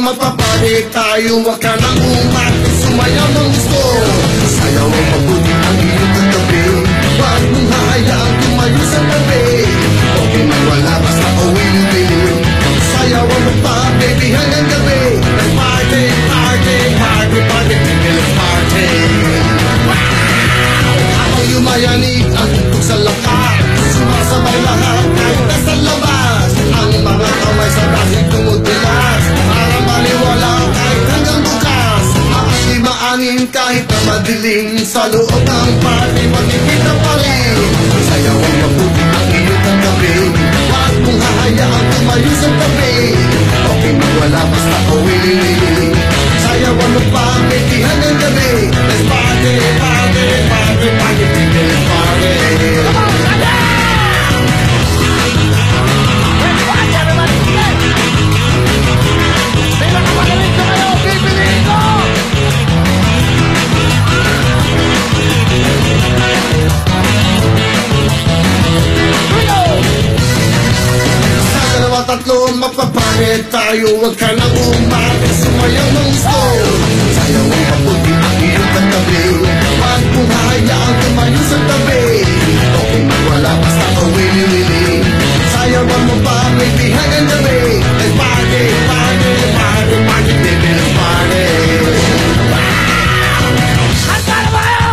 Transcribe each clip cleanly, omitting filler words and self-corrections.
Magpapalik tayo, wag ka nang umatin, sumayaw ng gusto. Sayaw ang mabuti ang iyong katabi, wag mong hahayaang tumayo sa tabi. Okay man wala, basta uwing-uwing. Sayaw ang magpa, baby, hanggang gabi. Let's party, party, party, party, let's party. Ako yumayanig, ang tugtog sa lakas, sumasabay lahat kahit nasa labas. Ang mga kamay sa dahil tumutulas, maniwala kahit hanggang bukas. Maanin kahit na madilim, sa loob ng party makikita pa rin. Sayaw ang mabuti ang iyong katabi, wag mong hahayaang tumayo sa tabi. Okay man wala, basta uwi-uwi. Sayaw ang magpapiti hanggang gabi. Let's party, party, party, party, let's party. Come on, Sunday! Let's party, everybody, yeah! Sino na magaling ko kayo? Pipiliin ko! Sa dalawa tatlo magpapalit tayo, wag ka nang umatin, sumayaw ng gusto. Sayaw ang mabuti ang iyong katabi, wag mong hahayaang tumayo sa tabi. Okay man wala, basta kawili-wili. Sayaw ang mapapiti hanggang gabi. Let's party, party, party, party, baby, let's party. Handa na ba kayo?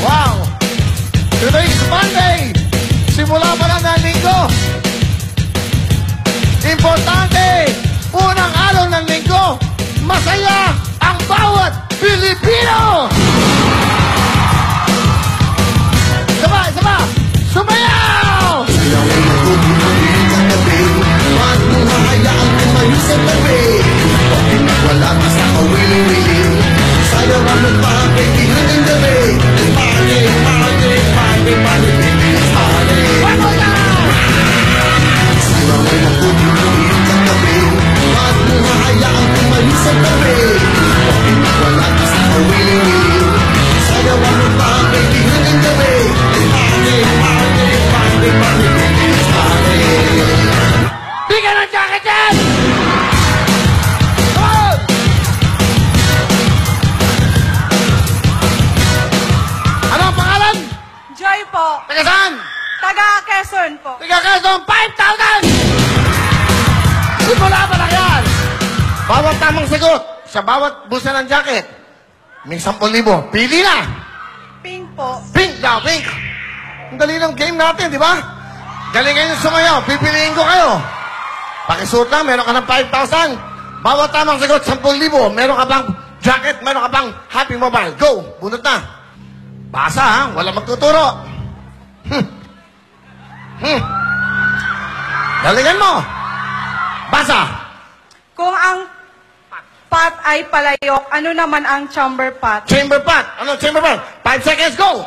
Wow! Today's Monday! Simula pa lang ng linggo. Importante! Unang araw ng linggo, masaya ang bawat Pilipino! Sama! Sumayaw! Sayaw ang mabuti ang iyong katabi, wag mong hahayaang tumayo sa tabi. Okay na wala, basta kawili-wili. Sayaw ang magpapiti hanggang gabi. Let's party, party, party, party, let's party. One more time! Sayaw ang mabuti ang iyong katabi, wag mong hahayaang tumayo sa tabi. Okay na wala, basta kawili-wili. Sayaw ang magpapiti hanggang gabi. Let's party, party, party, party, let's party. Bigyan ng jacket yan! Come on! Ano ang pangalan? Joy po. Taga saan? Taga Quezon po. Tiga Quezon, 5,000! Simula pa lang yan! Bawat tamang sagot sa bawat busa ng jacket, may 10,000. Pili na! Pink po. Pink daw, pink! Ang dali ng game natin, di ba? Galing kayo sumayaw, pipiliin ko kayo. Pakisuot lang, meron ka ng 5,000. Bawat tamang sagot, 10,000. Meron ka bang jacket, meron ka bang Happy Mobile. Go! Bunot na. Basa ha, wala magtuturo. Galingan mo. Basa. Kung ang pot ay palayok, ano naman ang chamber pot? Chamber pot. Ano chamber pot? 5 seconds, go!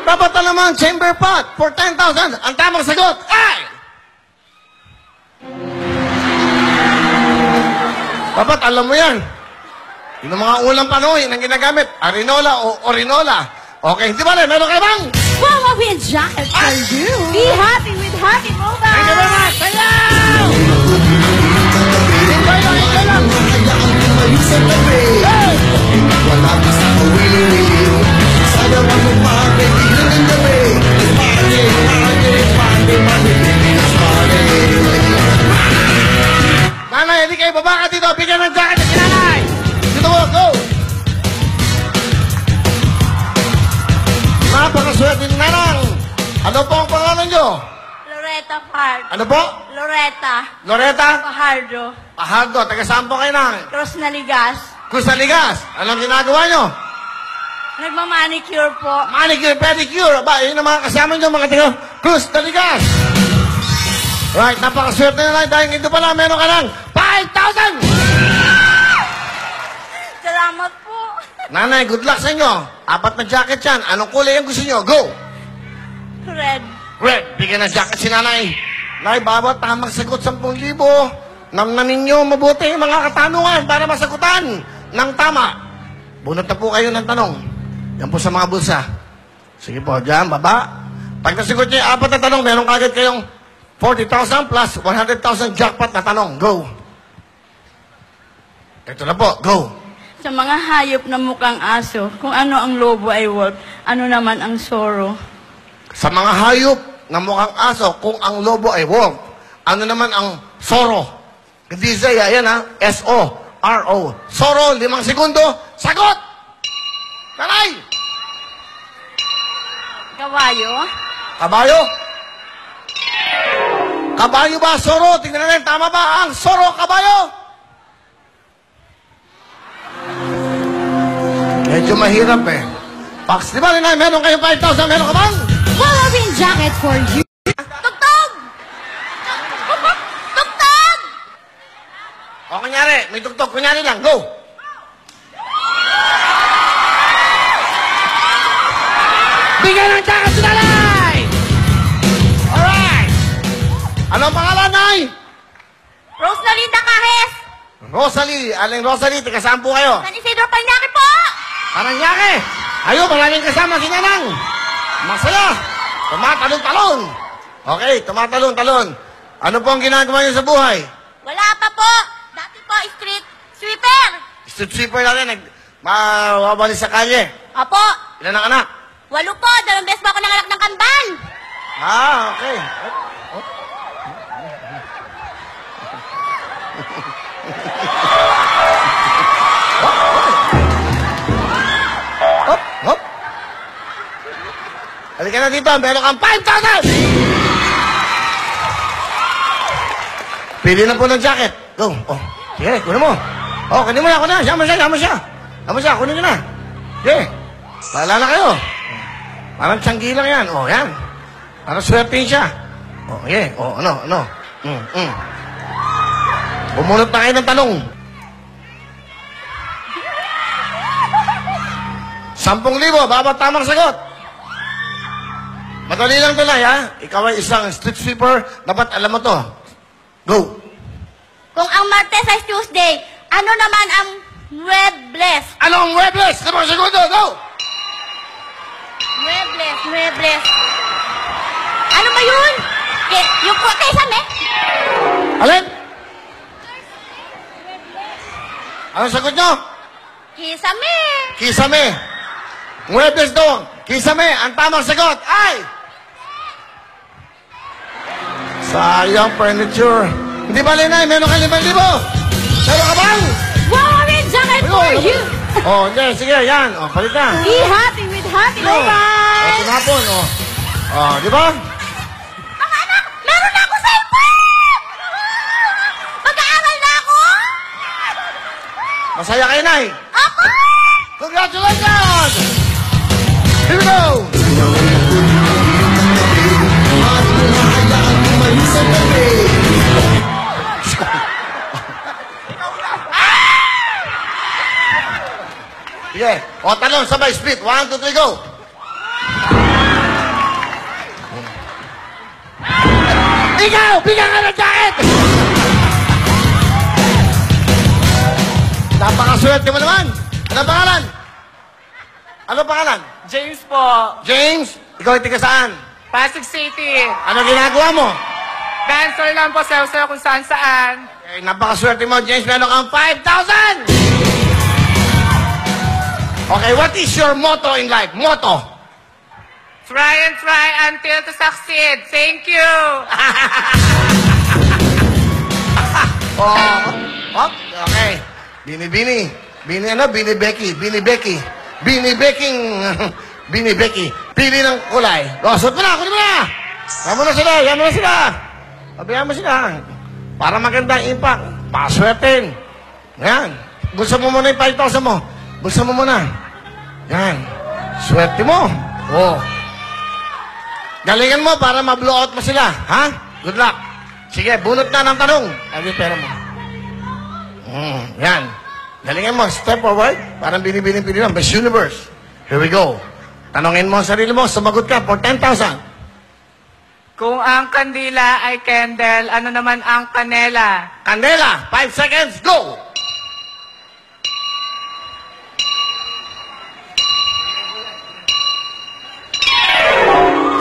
Dapat alam ang chamber pot for 10,000. Ang tamang sagot ay... Dapat alam mo yan. Yung mga ulang panoy ang ginagamit, Arinola o Orinola. Okay, hindi ba rin? Meron ka bang? Wow, we have jacket for you. Be happy with Happy Mobile. Thank you very much. Sayaw! Enjoy lang, enjoy lang. Hayaan ko malis sa tabi. Wala ka sa kawili-wili. Sayawan mo pa, kaibigan ng gabi. Party, party, party, party, Pilipinas party. Nanay, hindi kayo baba ka dito. Bigyan ng jacket at sinanay. Dito mo, go! Napakaswerte ni Nanang. Ano po ang pangalan nyo? Loretta Fajardo. Ano po? Loretta Loretta? Fajardo. Pahardo. Taga saan po kayo nang? Cruz Naligas. Cruz Aligas. Anong ginagawa nyo? Nagmamanicure po. Manicure, pedicure. Ba, yun ang mga kasama nyo, mga taga Cruz Aligas. Right, napakaswerte na lang dahil ito pala meron ka ng 5,000! Salamat po. Nanay, good luck sa inyo. 4 na jacket yan. Anong kulay ang gusto nyo? Go! Red. Red, bigyan ng jacket si nanay. Nay, bawat tamang sagot 10,000. Namnamin nyo mabuti yung mga katanungan para masagutan ng tama. Bunot na po kayo ng tanong. Yan po sa mga bulsa. Sige po, dyan, baba. Pag nasagot nyo yung 4 na tanong, meron kagad kayong 40,000 plus 100,000 jackpot na tanong. Go! Ito na po, go! Sa mga hayop na mukhang aso, kung ano ang lobo ay wolf, ano naman ang soro? Sa mga hayop na mukhang aso, kung ang lobo ay wolf, ano naman ang soro? Hindi siya, yan ha, S-O-R-O. Soro, 5 segundo, sagot! Nanay! Kawayo? Kabayo? Kabayo ba, soro? Tingnan natin, tama ba ang soro, kabayo? Medyo mahirap eh. Pax, di ba rin ay meron kayong 5,000, meron ka bang? Wow, we have jacket for you. Tugtog! Tugtog! O, kunyari, may tugtog, kunyari lang, go! Bigyan ng jacket si nanay! Alright! Ano ang pangalan, nay? Rosalinda Cajes. Rosalie, aling Rosalie, taga saan po kayo? San Isidro Paranaque po. Paranaque! Ayun, maraming kasama si Nanang. Masaya. Tumatalon-talon. Okay, tumatalon-talon. Ano po ang ginagawa niyo sa buhay? Wala pa po. Dati po, street sweeper. Street sweeper natin, mawawali sa kalye. Apo, Ilan ang anak? 8 po. 2 beses po ako nanganak ng kamban. Ah, okay. Hop, hop. Halika na dito, meron kang 5,000! Pili na po ng jacket. Go. Oh, sige, kunin mo. Oh, kunin mo na, kunin na. Sama siya, sama siya. Sama siya, kunin ka na. Sige. Bahala na kayo. Parang tiyanggi lang yan. Oh, yan. Parang swertein siya. Oh, sige. Oh, ano. Bumunot na kayo ng tanong. 10,000, bawat tamang sagot. Madali lang tulay, ha? Ikaw ay isang street sweeper, dapat alam mo to. Go! Kung ang Martes ay Tuesday, ano naman ang Webless? Ano ang Webless? 5 segundo, go! Webless. Ano ba yun? Yung po, sesame? Alin? Anong sagot nyo? Kisame. Kisame. Muebles daw. Kisame. Ang tamang sagot ay... Sayang, furniture. Hindi ba, Lenay? Meron ka 5,000. Meron ka bang? Wow, red jacket for you. Oh, hindi. Sige, yan. Oh, palit na. Be happy with Happy Oh, Mobile. tinapon. Oh. Oh, di ba? Mga anak, meron na ako cellphone. Mag-aaral na ako. Masaya kayo, Nay. Ako. Congratulations! Here we go! At kung hahayaan tumayo sa gabi Sige. O, talon, sabay, split. 1, 2, 3, go! Ikaw! Bigyan ka ng jacket! Napakaswerte mo naman! Ano pangalan? Ano pangalan? James po, James? Ikaw ay tiga saan? Pasig City. Ano ginagawa mo? Dancer lang po, sayo-sayo kung saan-saan. Eh, napakaswerte mo, James. Meron kang 5,000! Okay, what is your motto in life? Motto? Try and try until to succeed. Thank you. Oh, okay. Bini-bini. Bini ano? Bini-Becky. Bini-Becky. Bini-Becking. Bini-Becky. Pili ng kulay. O, suot mo na. Kunin mo na. Yan mo na sila. Yan mo na sila. Pabayaan mo sila. Para magandang impact. Paswerten. Yan. Bulsa mo muna yung 5,000 mo. Bulsa mo muna. Yan. Swerte mo. Oh. Galingan mo para ma-blow out mo sila. Ha? Good luck. Sige, bunot na ng tanong. Ano yung pera mo? Yan. Galingan mo. Step forward. Parang binibining-pili ng Best Universe. Here we go. Tanongin mo ang sarili mo. Sumagot ka for 10,000. Kung ang kandila ay candle, ano naman ang kanela? Candela. 5 seconds. Go!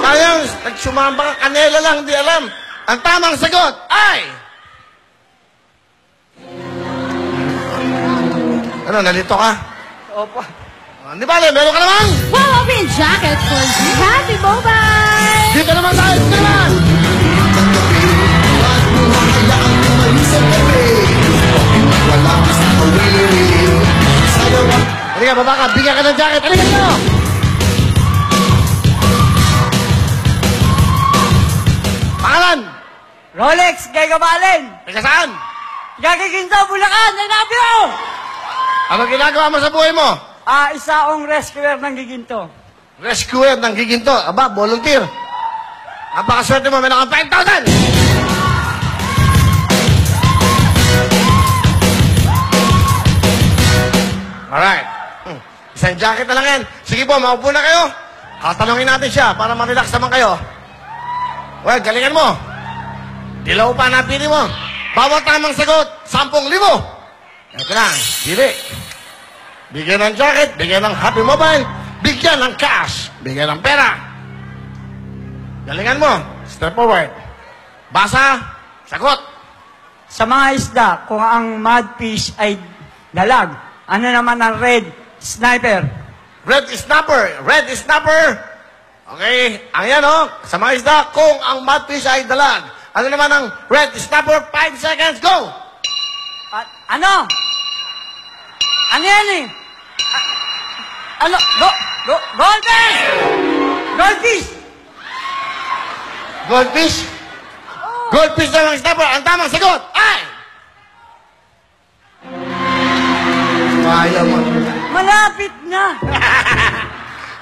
Sayang. Nagsumamba ka. Kanela lang. Hindi alam. Ang tamang sagot ay... Ano, nalito ka? Opo. Di ba, meron ka naman? Wow, red jacket for you. Happy Mobile. Dito naman tayo. Dito naman. At kung hahayaan tumayo sa gabi wala ka sa kawili-wili Sayaw ang Halika, baba ka. Bigyan ka ng jacket. Halika dito. Pangalan? Rolex, Gagabalen. Teka saan? Gagiginto, Bulacan, Nanabio. Ano ginagawa mo sa buhay mo? Isa akong rescuer ng giginto. Rescuer ng giginto. Aba, volunteer. Napakaswerte mo. Meron kang 5,000. Alright. Isang jacket na lang yan. Sige po, maupo na kayo. Tatanungin natin siya para ma-relax naman kayo. Well, galingan mo. Dilaw pa napili mo. Bawat tamang sagot, 10,000. Ito na, pili. Bigyan ng jacket, bigyan ng Happy Mobile, bigyan ng cash, bigyan ng pera. Galingan mo. Step forward. Basa, sagot. Sa mga isda, kung ang mudfish ay dalag, ano naman ang red sniper? Red snapper. Red snapper. Okay, ang yan oh. Sa mga isda, kung ang mudfish ay dalag. Ano naman ang red snapper? 5 seconds, go! Ano? Ano yan eh? Ano? Goldfish! Goldfish! Goldfish? Goldfish na lang snapper. Ang tamang sagot ay... Kaya mo. Malapit na!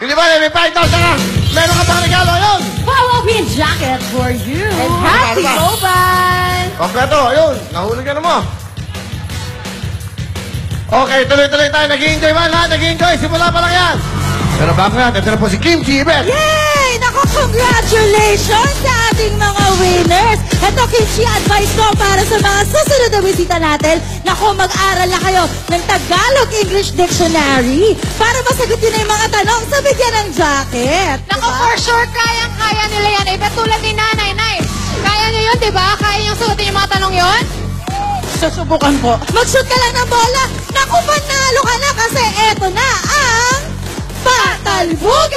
Hindi ba, may 5,000 ka? Meron ka pang regalo yun? Wow, red jacket for you. And Happy Ano ba? Mobile. Kompleto, ayun. Nahulog ka na mo. Okay, tuloy-tuloy tayo. Nag-i-enjoy man lahat. Nag-i-enjoy. Simula pa lang yan. Pero bago yan, ito na po si Kimchi Ibet. Yay! Naku, congratulations sa ating mga winners! Ito, Kimchi, advice ko para sa mga susunod na bisita natin. Naku, mag-aral na kayo ng Tagalog-English Dictionary para masagutin na yung mga tanong sa bigyan ng jacket. Naku, for sure, kayang-kaya nila yan. Eh, tulad ni Nanay, Nay. Kaya niyo yun, di ba? Kaya niyong sagutin yung mga tanong yun? Susubukan po. Mag-shoot ka lang ng bola. Naku, panalo ka na kasi eto na ang Patalbugan!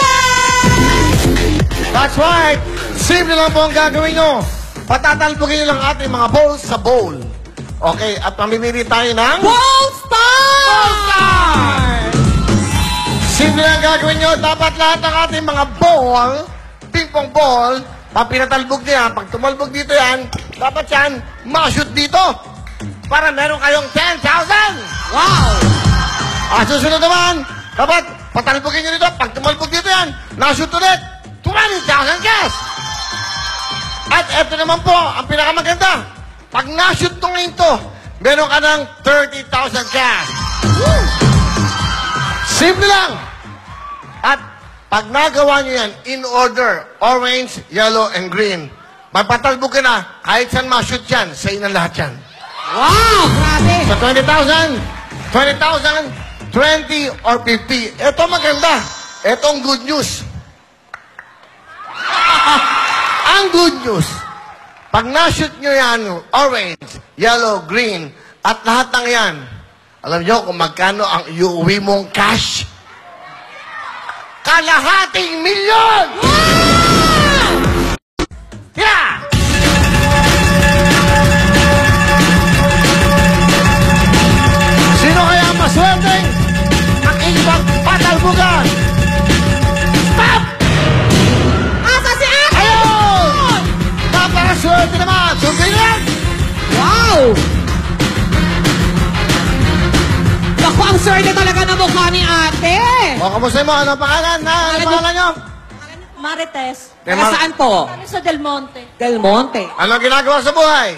That's right. Simple lang po ang gagawin nyo. Patatalbugin nyo lang ating mga balls sa bowl. Okay, at mamimili tayo ng... Ball Star! Simple lang ang gagawin nyo. Dapat lahat ng ating mga ball, ping-pong ball, pag pinatalbog niya, pag tumalbog dito yan, dapat yan, ma-shoot dito. Para meron kayong 10,000. Wow! Susunod naman, dapat patalbogin nyo dito. Pag tumalbog dito yan, na-shoot ulit, 20,000 cash. At eto naman po, ang pinakamaganda. Pag na-shoot nyo ngayon to, meron ka ng 30,000 cash. Simple lang. At pag nagawa nyo yan, in order, orange, yellow, and green, magpatalbog ka na, kahit saan ma-shoot yan, sa inang lahat yan. Wow! Grabe! So 20,000, 20, or 50. Ito maganda. Ito ang good news. Ang good news, pag na-shoot nyo yan, orange, yellow, green, at lahat ng yan, alam nyo kung magkano ang iuwi mong cash? Kalahating milyon! Yeah! Sino kaya ang maswerteng makikipag patalbugan? Stop! Asa si Ate? Ayun! Napakaswerte naman! Sundin yan! Wow! Naku, ang swerte talaga na mukha ni Ate! O, kamusta mo? Ano ang pangalan? Ano ang pangalan nyo? Marites. Saan po? Ano sa Del Monte? Del Monte. Ano ang ginagawa sa buhay?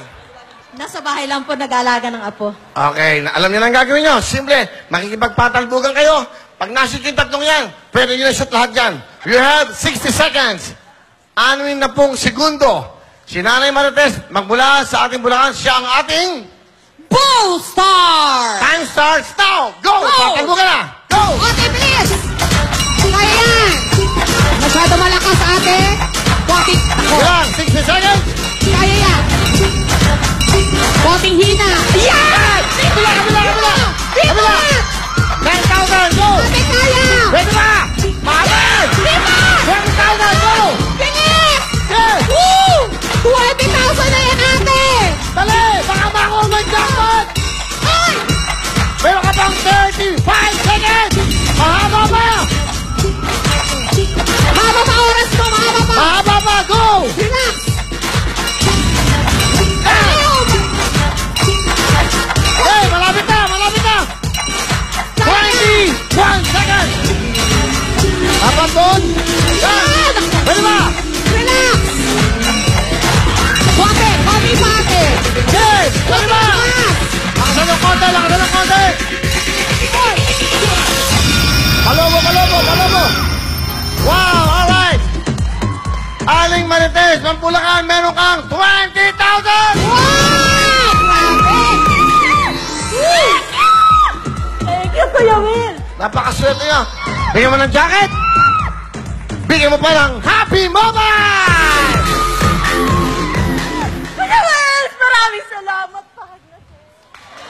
Nasa bahay lang po nag-aalaga ng apo. Okay, alam niyo na ang gagawin nyo. Simple, makikipagpatalbugan kayo. Pag nashoot yung tatlong yan, pwede nyo na shoot lahat yan. You have 60 seconds. 60 segundo. Si Nanay Marites, magmula sa ating Bulacan, siya ang ating... Ball Star! Time starts now! Go! Patalbugan na! Go! Ate, bilis! Kaya yan! Masyado malakas, ate. Konting, Yan, 60 seconds! kaya yan. Konting hina. Yan! Kabila, kabila, kabila! Kabila! 10,000, go! Ate, kaya! Pwede ba? Mahalin! Lima! 20,000, go! Bilis! Yes! Woo! 20,000 na yan, ate! Dali! Baka mako mag-jackpot! Ay! Meron ka pang 35 seconds! Mahaba pa! Mahaba pa oras mo, mahaba pa! Mahaba pa! Go! Relax! Hey! Malapit na! Malapit na! 21 seconds! Apat doon! Yan! Pwede ba? Relax! Konti! Konti pa, ate! Yes! Pwede ba? Relax! Lakasan ng konti! Lakasan ng konti! Palobo! Palobo! Palobo! Wow! Alright! Aling Marites, ng Bulacan, meron kang 20,000! Wow! Grabe! Thank you, Kuya Will! Napakaswerte niya. Bigyan mo ng jacket. Bigyan mo pa ng Happy Mobile! Kuya Will! Maraming salamat pa.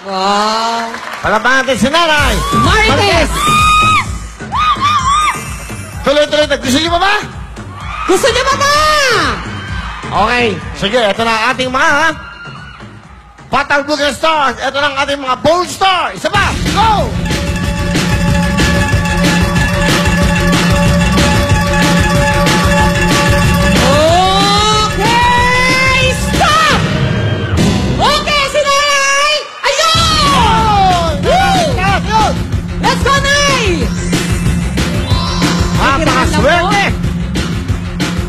Wow! Palaban natin si Nanay. Marites! Tuloy-tuloy. Gusto niyo pa ba? Gusto niyo ba ba? Okay. Sige, ito na ang ating mga Patalbugan Stars. Ito na ang ating mga Bold Star. Isa pa. Go! Okay! Stop! Okay, si Nay! Ayun! Woo! Yun! Let's go, Nay! Napakaswerte.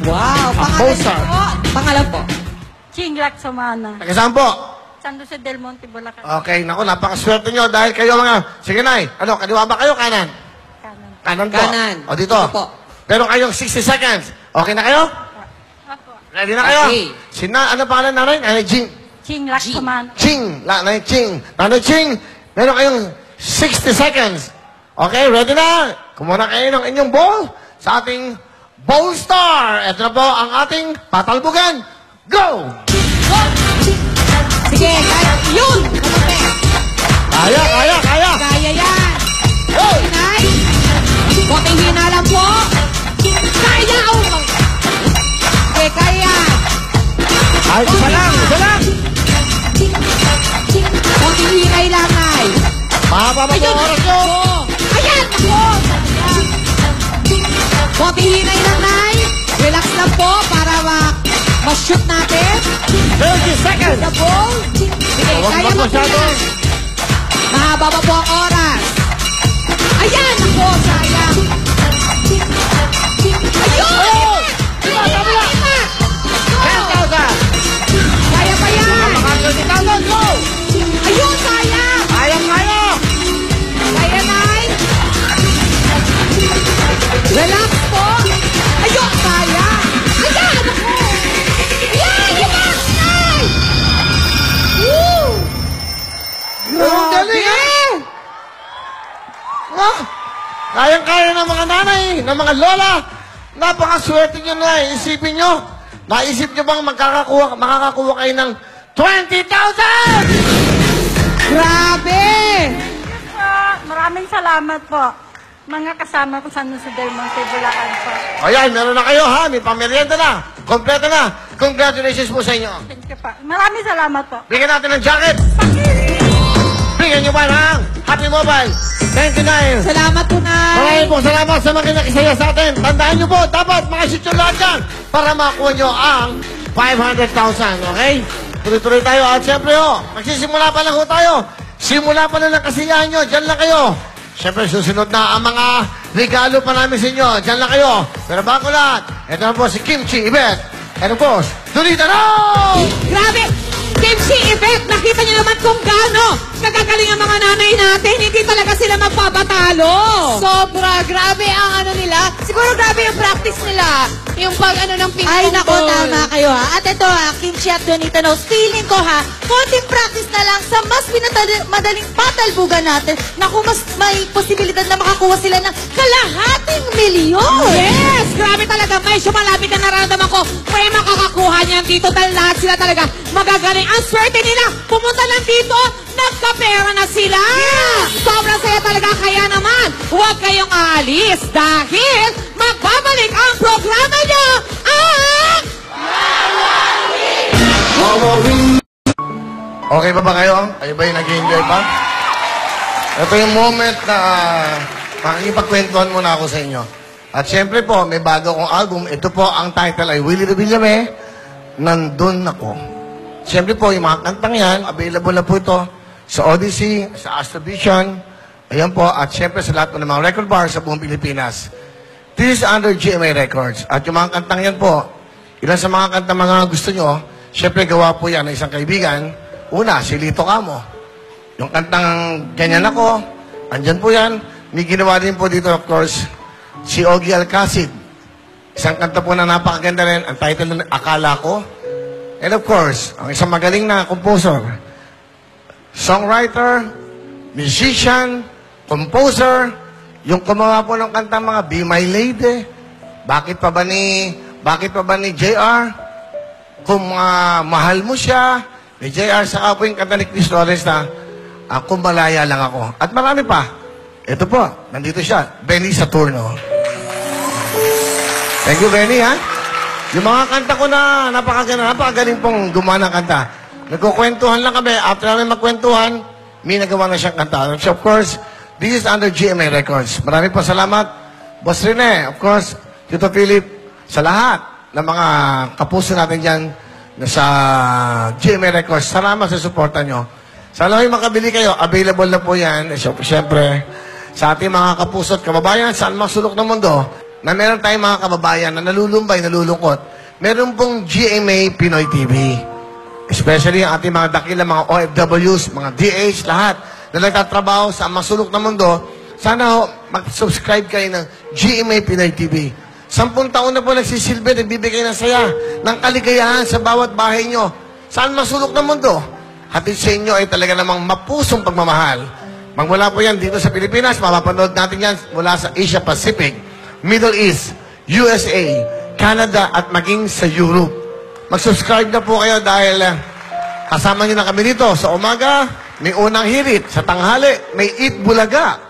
Wow! Bold Star. Pangalan po? Chinglak Samana. Taga saan po? San Jose del Monte, Bulacan. Okay, naku, napakaswerte nyo dahil kayo mga... Sige, Nay. Ano, kaliwa ba kayo? Kanan? Kanan. Kanan po. Kanan. O, dito. Dito po. Pero kayong 60 seconds. Okay na kayo? Apo. Ready na kayo? Okay. Ano pangalan nanay? Nanay Jing. Chinglak Samana. Ching. Nanay Ching. Nanay Ching, meron kayong 60 seconds. Okay, ready na? Kumuha na kayo ng inyong ball sa ating Bowl Star. Ito na po ang ating patalbugan. Go! Sige, kaya. Yun! Kaya, kaya, kaya. Kaya yan! Go! Nay! Mahaba pa po ang oras nyo. Ayan! Ako! Konti hinay lang, Nay. Relax lang po para ma-shoot natin. 30 seconds. The ball. Sige, Huwag kaya ba mo po masyado? yan. Mahaba pa po ang oras. Ayan! Ako, sayang. Ayun! Diba, sabi lang. 10,000. Kaya pa yan. Makakalo si Tawag, go! Ayun, sayang. Kaya. Kaya, Nay. Relax po. Ayun, sayang. Ayan, ako. Ayan, relax, Nay. Woo! Ang galing, ah! Kayang-kaya ng mga nanay, ng mga lola. Napakaswerte nyo na. Isipin nyo. Naisip nyo bang makakakuha kayo ng 20,000? Grabe! Maraming salamat po. Mga kasama ko sa Jose del Monte, Bulacan po. Ayan, meron na kayo ha. May pamerienda na. Kompleto na. Congratulations po sa inyo. Thank you po. Maraming salamat po. Bigyan natin ng jacket. Bigyan nyo ba ng Happy Mobile? 29. Salamat po, Nay. Maraming po salamat sa mga nakisaya sa atin. Tandaan nyo po, dapat makashoot yung lahat yan para makuha nyo ang 500,000. Okay? Tuloy-tuloy tayo. At siyempre magsisimula pa lang ho tayo. Simula pa lang ang kasiyahan nyo. Diyan lang kayo. Siyempre, susunod na ang mga regalo pa namin sa inyo. Diyan lang kayo. Pero bago lahat, ito na po si Kimchi Ibet. And of course, Donita No! Grabe! Kimchi Event, nakita niyo naman kung gaano kagagaling ang mga nanay natin. Hindi talaga sila magpapatalo. Sobra. Grabe ang ano nila. Siguro grabe yung practice nila. Yung pag ano ng ping pong Ay, nako, ball. tama kayo ha. At ito ha, Kimchi at Donita Knows, feeling ko ha, konting practice na lang sa mas madaling patalbugan natin. Naku, mas may posibilidad na makakuha sila ng kalahating milyon. Yes! Grabe talaga. May sumalapit na nararamdaman ko. May makakakuha niyan dito dahil lahat sila talaga magagaling. Ang swerte nila, pumunta lang dito, nagkapera na sila. Sobrang saya talaga. Kaya naman, huwag kayong aalis dahil magbabalik ang programa niyo ang... Okay pa ba kayo? Kayo ba yung nag-enjoy pa? Ito yung moment na makikipagkwentuhan muna ako sa inyo. At syempre po, may bago akong album. Ito po, ang title ay Willie Revillame, Nandun Ako. Syempre po, yung mga kantang yan, available na po ito sa Odyssey, sa Astrovision, ayan po, at syempre sa lahat po ng mga record bars sa buong Pilipinas. This is under GMA Records. At yung mga kantang yan po, ilan sa mga kantang mga gusto nyo, syempre gawa po yan ng isang kaibigan. Una, si Lito Camo. Yung kantang Ganyan Ako, andyan po yan. May ginawa din po dito, of course, si Ogie Alcacid. Isang kanta po na napakaganda rin. Ang title nun, Akala Ko. And of course, ang isang magaling na composer, songwriter, musician, composer, yung gumawa po ng kanta mga Be My Lady, bakit pa ba ni JR? Kung mahal mo siya, ni JR, saka po yung kanta ni Chris Lawrence na Kung Malaya Lang Ako. At marami pa. Ito po, nandito siya, Benny Saturno. Thank you, Benny, ha? Yung mga kanta ko na napakagaling pong gumawa ng kanta. Nagkukwentuhan lang kami. After namin magkwentuhan, may nagawa na siyang kanta. So, of course, this is under GMA Records. Maraming po salamat. Boss Rene, of course, Tito Philip, sa lahat ng mga kapuso natin dyan sa GMA Records. Salamat sa suporta nyo. Sana kayo makabili kayo. Available na po yan. Siyempre, sa ating mga kapuso at kababayan, saan masulok ng mundo, na meron tayong mga kababayan na nalulumbay, nalulungkot. Meron pong GMA Pinoy TV. Especially ang ating mga dakila, mga OFWs, mga DH, lahat na nagtatrabaho sa masulok ng mundo. Sana mag-subscribe kayo ng GMA Pinoy TV. 10 taon na po nagsisilbi, nagbibigay ng saya, ng kaligayahan sa bawat bahay nyo. Saan masulok ng mundo? Hatid sa inyo ay talaga namang mapusong pagmamahal. Magmula po yan dito sa Pilipinas, mapapanood natin yan mula sa Asia Pacific, Middle East, USA, Canada, at maging sa Europe. Mag-subscribe na po kayo dahil kasama nyo na kami dito. Sa umaga, may unang hirit. Sa tanghali, may Eat Bulaga.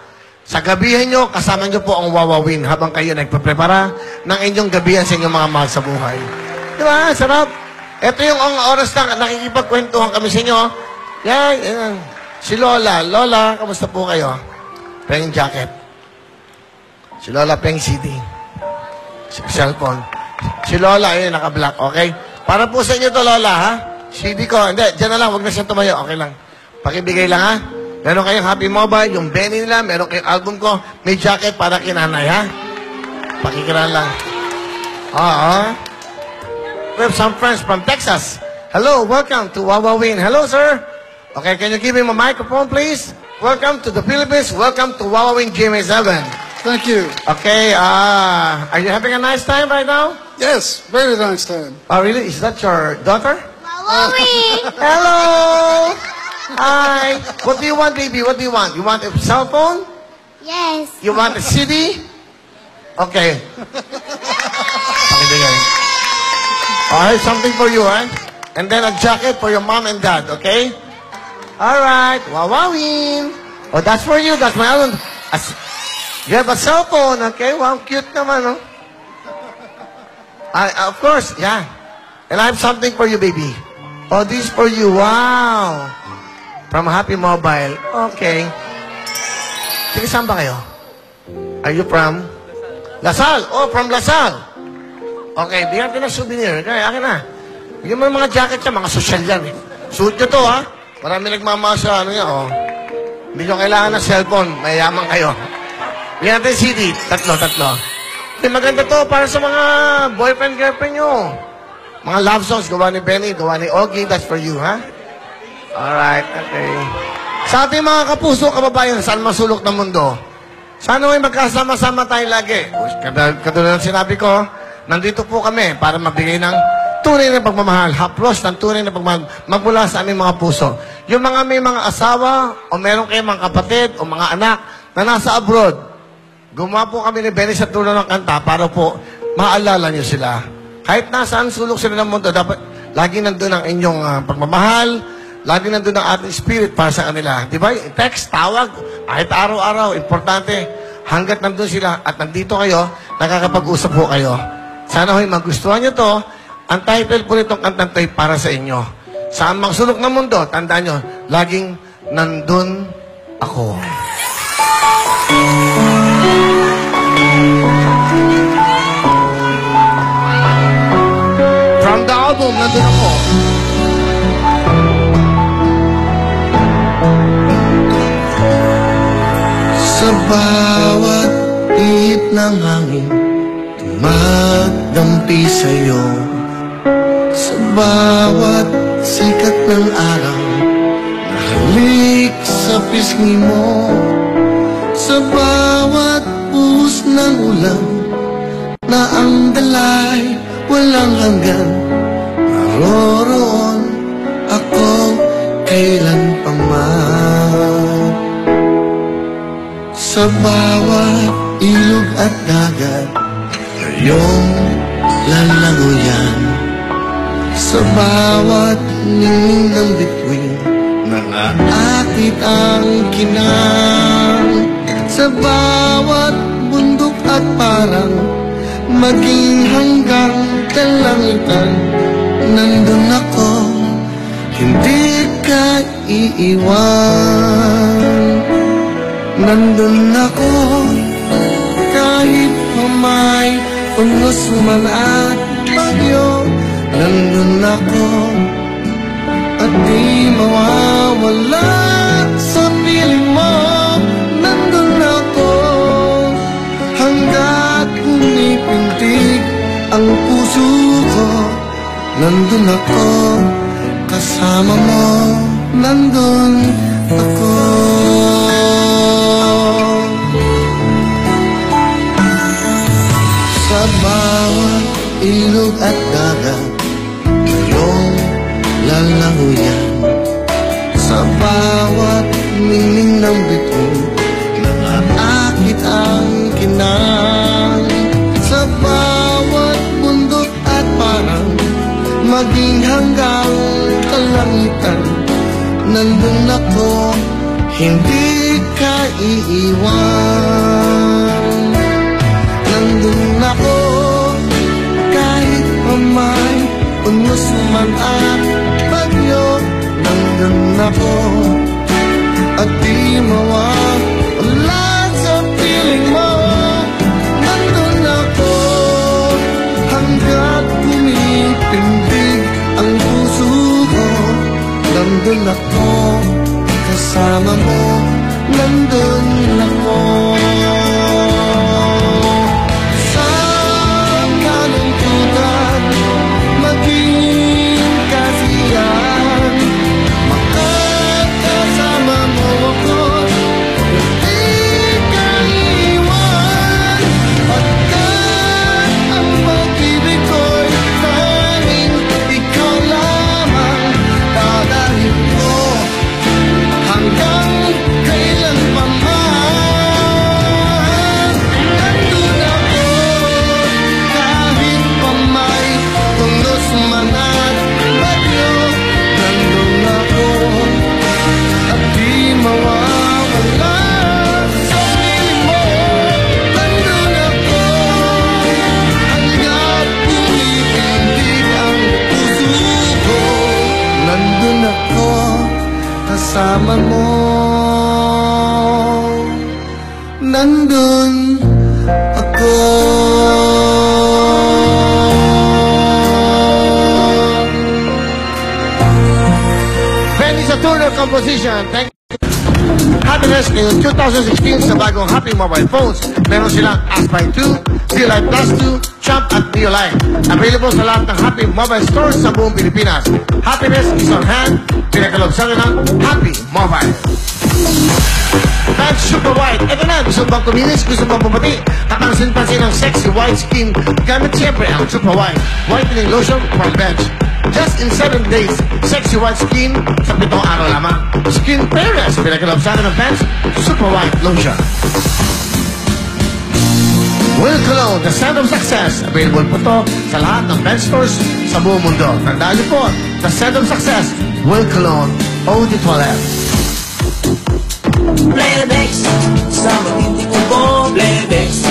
Sa gabihan nyo, kasama nyo po ang Wawawin habang kayo nagpaprepara ng inyong gabihan sa inyong mga mahal sa buhay. Di ba? Sarap. Ito yung ang oras na nakikipagkwentuhan kami sa inyo. Yan. Si Lola. Lola, kamusta po kayo? Peng jacket. Si Lola, peng CD. Cellphone. Si Lola, ayun, naka-black. Okay? Para po sa inyo to, Lola, ha? CD ko. Hindi, dyan na lang. Huwag na siya tumayo. Okay lang. Pakibigay lang, ha? Meron kayong Happy Mobile, yung Benny nila, meron kayong album ko, may jacket para kinanay, ha? Pakikiran lang. We have some friends from Texas. Hello, welcome to Wawawin. Hello, sir. Okay, can you give him a microphone, please? Welcome to the Philippines. Welcome to Wawawin GMA7. Thank you. Okay, are you having a nice time right now? Yes, very nice time. Oh, really? Is that your daughter? Wawawin! Hello! Hi! What do you want, baby? What do you want? You want a cell phone? Yes. You want a CD? Okay. Pakibigay. I have something for you, eh? And then a jacket for your mom and dad, okay? Alright. Wawawin. Oh, that's for you. That's my own. You have a cell phone, okay? Wow, cute naman, oh. Of course, yeah. And I have something for you, baby. Oh, this for you. Wow. From Happy Mobile. Okay. Sige, saan ba kayo? Are you from? Lasal. Oh, from Lasal. Okay, bigyan natin ng souvenir. Okay, akin na. Bigyan mo ng mga jacket siya, mga social yan eh. Suot nyo to, ha? Marami nagmamasa, ano yan, oh. Hindi nyo kailangan ng cellphone. Mayaman kayo. Bigyan natin CD. Tatlo. Maganda to para sa mga boyfriend, girlfriend nyo. Mga love songs, gawa ni Benny, gawa ni Ogie. That's for you, ha? Alright, okay. Sa ating mga kapuso, kababayan, saan masulok ng mundo? Sana ay magkasama-sama tayo lagi. Katulad ng sinabi ko, nandito po kami para magbigay ng tunay na pagmamahal, haplos ng tunay na pagmamahal magmula sa aming mga puso. Yung mga may mga asawa, o meron kayong mga kapatid, o mga anak na nasa abroad, gumawa po kami ni Benny sa tulong ng kanta para po maalala niyo sila. Kahit nasaan sulok sila ng mundo, dapat lagi nandun ang inyong pagmamahal, lagi nandun ang ating spirit para sa kanila. Diba? Text, tawag, kahit araw-araw, importante. Hanggat nandun sila at nandito kayo, nakakapag-usap po kayo. Sana ho'y magustuhan nyo to. Ang title po nitong kantang to'y para sa inyo. Saan mang sulok ng mundo, tandaan nyo, laging nandun ako. From the album, nandun ako. Sa bawat ihip ng hangin, tumadampi sa'yo. Sa bawat sikat ng araw, nahalik sa pisngi mo. Sa bawat buhos ng ulan, na ang dalay walang hanggan, naroroon ako kailan pa man. Sa bawat ilog at dagat, iyong lalanguyan. Sa bawat ningning ng bituin, nang-aakit ang kinang. Sa bawat bundok at parang, maging hanggang kalangitan, nandun ako, hindi ka iiwan. Nandun ako, kahit may unos man at bagyo. Nandun ako, at di mawawala sa piling mo. Nandun ako, hanggat pumipintig ang puso ko. Nandun ako, kasama mo. Nandun ako. Sa bawat ilog at dagat, iyong lalanguyan. Sa bawat ningning ng bituin, nang-aakit ang kinang. Sa bawat bundok at parang, maging hanggang kalangitan, nandun ako, hindi ka iiwan. Nandun ako, kahit may unos man at bagyo. Nandun ako, mawawala sa piling mo. Nandun ako hanggat pumipindig ang puso ko. Nandun ako kasama mo. Nandun ako sa kalungkutan, maging kasiyahan. Makakasama mo ako, hindi ka iwan. Pagkat ang pag-ibig ko'y tanging ikaw lamang. Dadahin ko hanggang kailan pa man. Nandun ako kahit pa may tunos man at bagyo. Nandun ako at di mawawala sa piling mo. Nandun ako hanggat pumipindig ang puso ko. Nandun ako kasama mo. Nandun ako. Penny sa Turner composition. Thank Happiness ngayong 2016 sa bagong Happy Mobile Phones. Meron silang Aspire 2, D-Light Plus 2, Champ at Neolight. Available sa lahat ng Happy Mobile stores sa buong Pilipinas. Happiness is on hand. Pinakalabsanan ng Happy Mobile. Bench Super White. Ito na, gusto bang kuminis? Gusto bang pumati? Kapansin-pansin ng sexy white skin. Gamit siyempre ang Super White Whitening Lotion from Bench. Just in 7 days, sexy white skin sa 7 araw lamang. Skin Paris. Pinakalabsanan ng Bench Super White Lotion. Will Cologne, the scent of success. Available po to sa lahat ng Bench stores sa buong mundo. Tandaan niyo po, the scent of success. Will Cologne, Eau de Toilette. Plebex, sa matinding ubo, Plebex.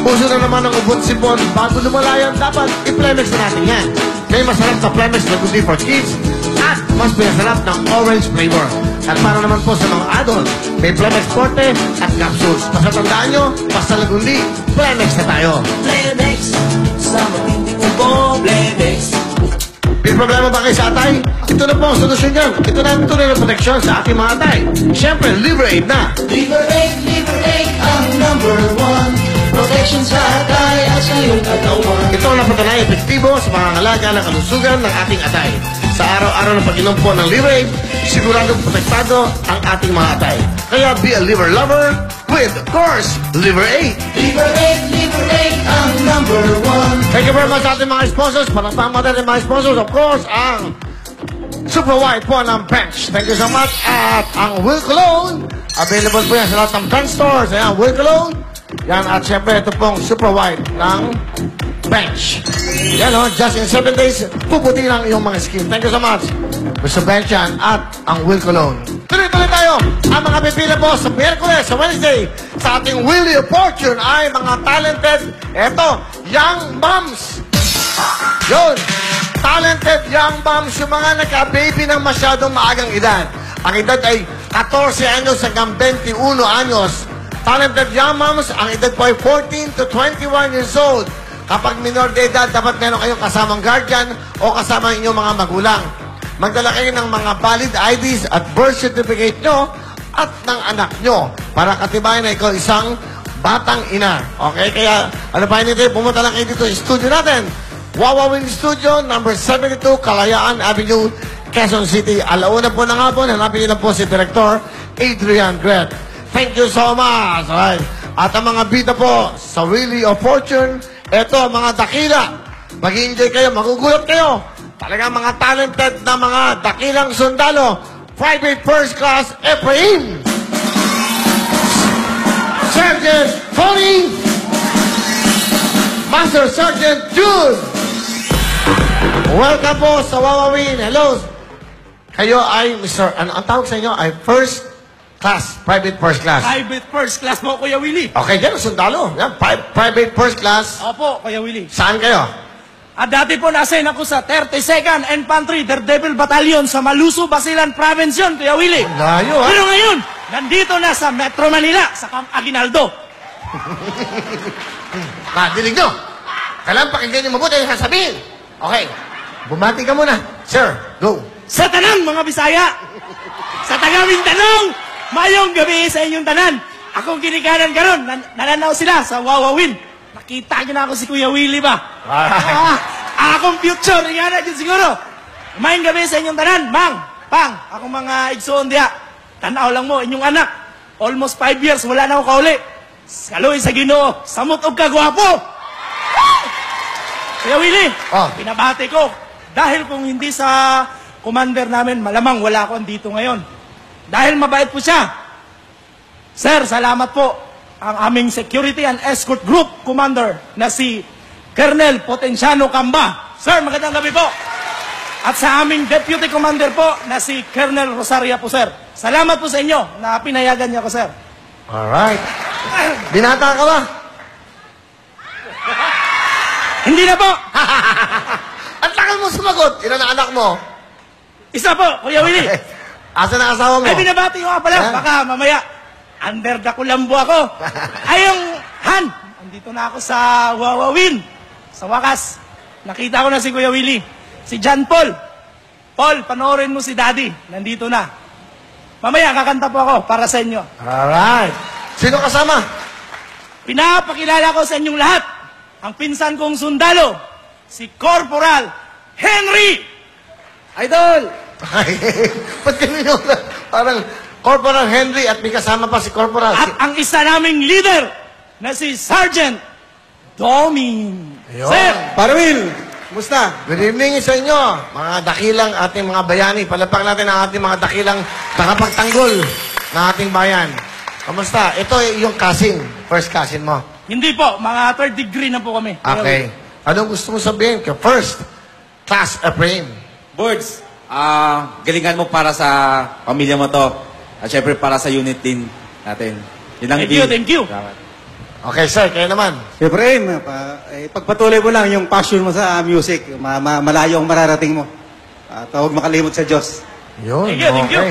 Puso na naman ang ubot sipon. Bago lumalayan, dapat i-Plemex na natin yan. May masarap sa Plemex na good for kids at mas pinasarap ng orange flavor. At para naman po sa mga adult, may Plemex Forte at capsules. Basta tandaan nyo, basta lagundi, Plemex na tayo. Plebex, sa matinding ubo, Plebex. May problema ba kayo sa atay? Ito na po ang solusyon yan. Ito na ang tunay na proteksyon sa ating mga atay. Siyempre, Liberate na. Liberate ang #1. Protection sa atay at sa iyong katawan. Ito ang napatunay epektibo sa pangangalaga ng kalusugan ng ating atay. Sa araw-araw ng pag-inom po ng Liberate, siguradong protektado ang ating mga atay. Kaya be a liver lover with, of course, Liberate. Liberate ang #1. Thank you very much sa ating mga sponsors. Palakpakan natin ang mga sponsors, of course, ang Super White po ng Bench. Thank you so much. At ang Will Cologne, available po yan sa lahat ng Bench stores. Ayan, Will Cologne. Yan, at syempre, ito pong Super White ng Bench. Yan o, just in 7 days, puputi lang yung mga skin. Thank you so much. Mr. Bench yan at ang Will Cologne. Tuloy-tuloy tayo. Ang mga pipila po sa Miyerkules, sa Wednesday, sa ating Wheel of Fortune ay mga talented, eto, young moms. Yun, talented young moms, yung mga nagka-baby ng masyadong maagang edad. Ang edad ay 14 anyos hanggang 21 anyos. Talented young moms, ang edad po ay 14 to 21 years old. Kapag minor de edad, dapat meron kayong kasamang guardian o kasama inyong mga magulang. Magdala kayo ng mga valid IDs at birth certificate nyo at ng anak nyo para katibayan na ikaw isang batang ina. Okay? Kaya, ano pa nito? Pumunta lang kayo dito sa studio natin. Wawawin Studio, number 72, Kalayaan Avenue, Quezon City. Alauna po ng hapon, hanapin nyo lang po si Director Adrian Gret. Thank you so much. Alright. At ang mga bida po sa Wheel of Fortune, eto, mga dakila. Mag-enjoy kayo, magugulat kayo. Talagang mga talented na mga dakilang sundalo. Private First Class Ephraim. Sergeant Tony. Master Sergeant Jude. Welcome po sa Wawawin. Hello. Kayo ay, Mr. Ano, ang tawag sa inyo ay First Class, Private First Class. Private First Class po, Kuya Willie. Okay, dyan, sundalo. Yan, Private First Class. Opo, Kuya Willie. Saan kayo? At dati po nasin ako sa 32nd Infantry Daredevil Battalion sa Maluso, Basilan Province yun, Kuya Willie. Layo, ha? Pero ngayon, nandito na sa Metro Manila, sa Camp Aguinaldo. Dinig nyo. Kailangan pakinggan niyo mabuti yung sasabihin. Okay. Bumati ka muna. Sir, go. Sa tanang mga Bisaya, sa taga Mindanao, mayong gabi sa inyong tanan. Akong kinikanan karon, nananaw sila sa Wawawin. Nakita niyo na ako si Kuya Willie ba? Akong future, nga na dyan siguro. Mayong gabi sa inyong tanan, Mang, Pang, akong mga igsoon diya. Tanaw lang mo, inyong anak. Almost 5 years, wala na ako kauli. Kaloy sa Ginoo, samot og kagwapo. Kuya Willie, pinabati ko. Dahil kung hindi sa commander namin, malamang wala ako dito ngayon. Dahil mabait po siya. Sir, salamat po. Ang aming security and escort group commander na si Colonel Potenciano Camba. Sir, magandang gabi po. At sa aming deputy commander po na si Colonel Rosaria po, sir. Salamat po sa inyo na pinayagan niyo ako, sir. Alright. Binata ka ba? Hindi na po. Ang tagal mo sumagot. Ilan ang anak mo? Isa po, Kuya Willie. Asa na asawa mo? Ay, binabati ko nga pala. Baka mamaya, under the kulambo ako. Ay, yung Han, andito na ako sa Wawawin. Sa wakas, nakita ko na si Kuya Willie. Si John Paul. Paul, panoorin mo si Daddy. Nandito na. Mamaya, kakanta po ako para sa inyo. Alright. Sino kasama? Pinapakilala ko sa inyong lahat ang pinsan kong sundalo, si Corporal Henry. Idol! Ba't ganun yun? Parang Corporal Henry at may kasama pa si Corporal. At ang isa naming leader na si Sergeant Doming. Ayun. Sir! Parwil! Kumusta? Good evening sa inyo, mga dakilang ating mga bayani. Palapag natin ang ating mga dakilang nakapagtanggol ng ating bayan. Kamusta? Ito yung cousin, first cousin mo. Hindi po, mga 3rd degree na po kami. Okay. Anong gusto mo sabihin? First, class Ephraim. Birds, galingan mo para sa pamilya mo to. At syempre para sa unit din natin. Yun lang Thank you. Okay, sir, kayo naman. Ephraim, pagpatuloy mo lang yung passion mo sa music. Malayo ang mararating mo. At huwag makalimot sa Diyos. Yun, Thank you.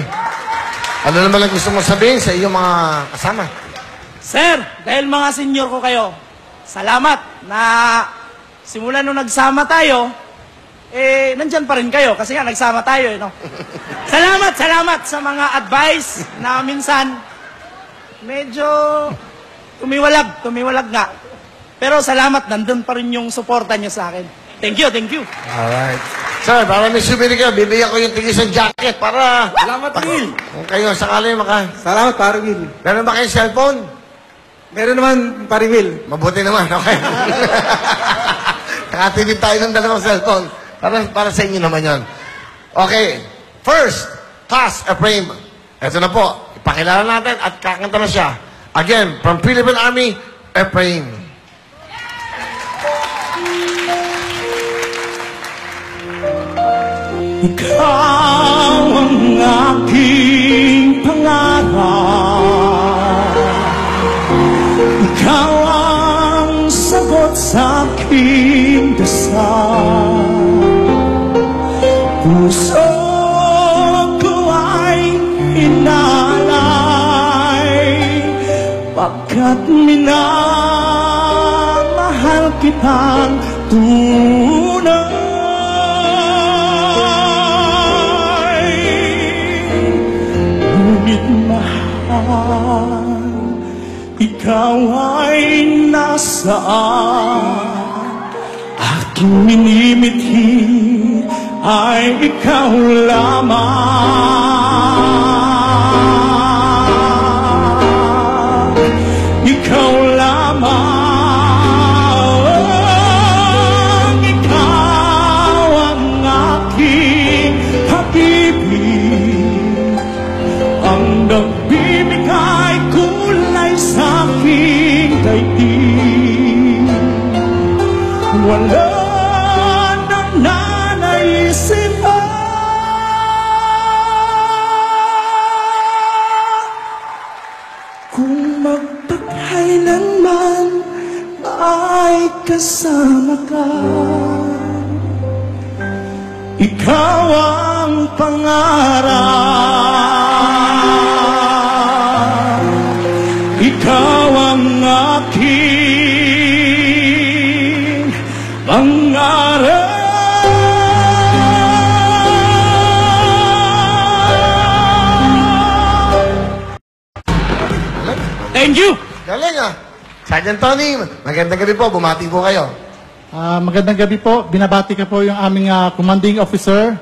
Ano naman ang gusto mo sabihin sa iyong mga kasama? Sir, dahil mga senior ko kayo, salamat na simula nung nagsama tayo, nandyan pa rin kayo kasi nga nagsama tayo, no? Salamat sa mga advice na minsan medyo tumiwalag nga. Pero salamat, nandun pa rin yung suporta niyo sa akin. Thank you. Alright. Sir, para may souvenir kayo, bibigyan ko yung tigisang jacket para... Salamat, Will. Kung kayo sakali Salamat, pare Will. Meron ba kayong cellphone? Meron naman, pare Will. Mabuti naman, okay. Nakatipid tayo ng dalawang cellphone. Para sa inyo naman yon. Okay. First, class Ephraim. Ito na po. Ipakilala natin at kakanta na siya. Again, from Philippine Army, Ephraim. Ikaw ang aking pangarap. Ikaw ang sagot sa aking dasal. Puso ko ay hinalay, pagkat minamahal kitang tunay. Ngunit mahal, ikaw ay nasaan? Aking minimithi ay ikaw lamang. Ikaw lamang. Ikaw ang aking pag-ibig, ang nagbibigay kulay sa aking daigdig. Wala nang nanaisin pa kung magpakailanman ay kasama ka. ikaw ang pangarap, ikaw ang aking pangarap. Thank you! Galing ah. Sergeant Tony, magandang gabi po. Bumati po kayo. Magandang gabi po. Binabati ka po yung aming commanding officer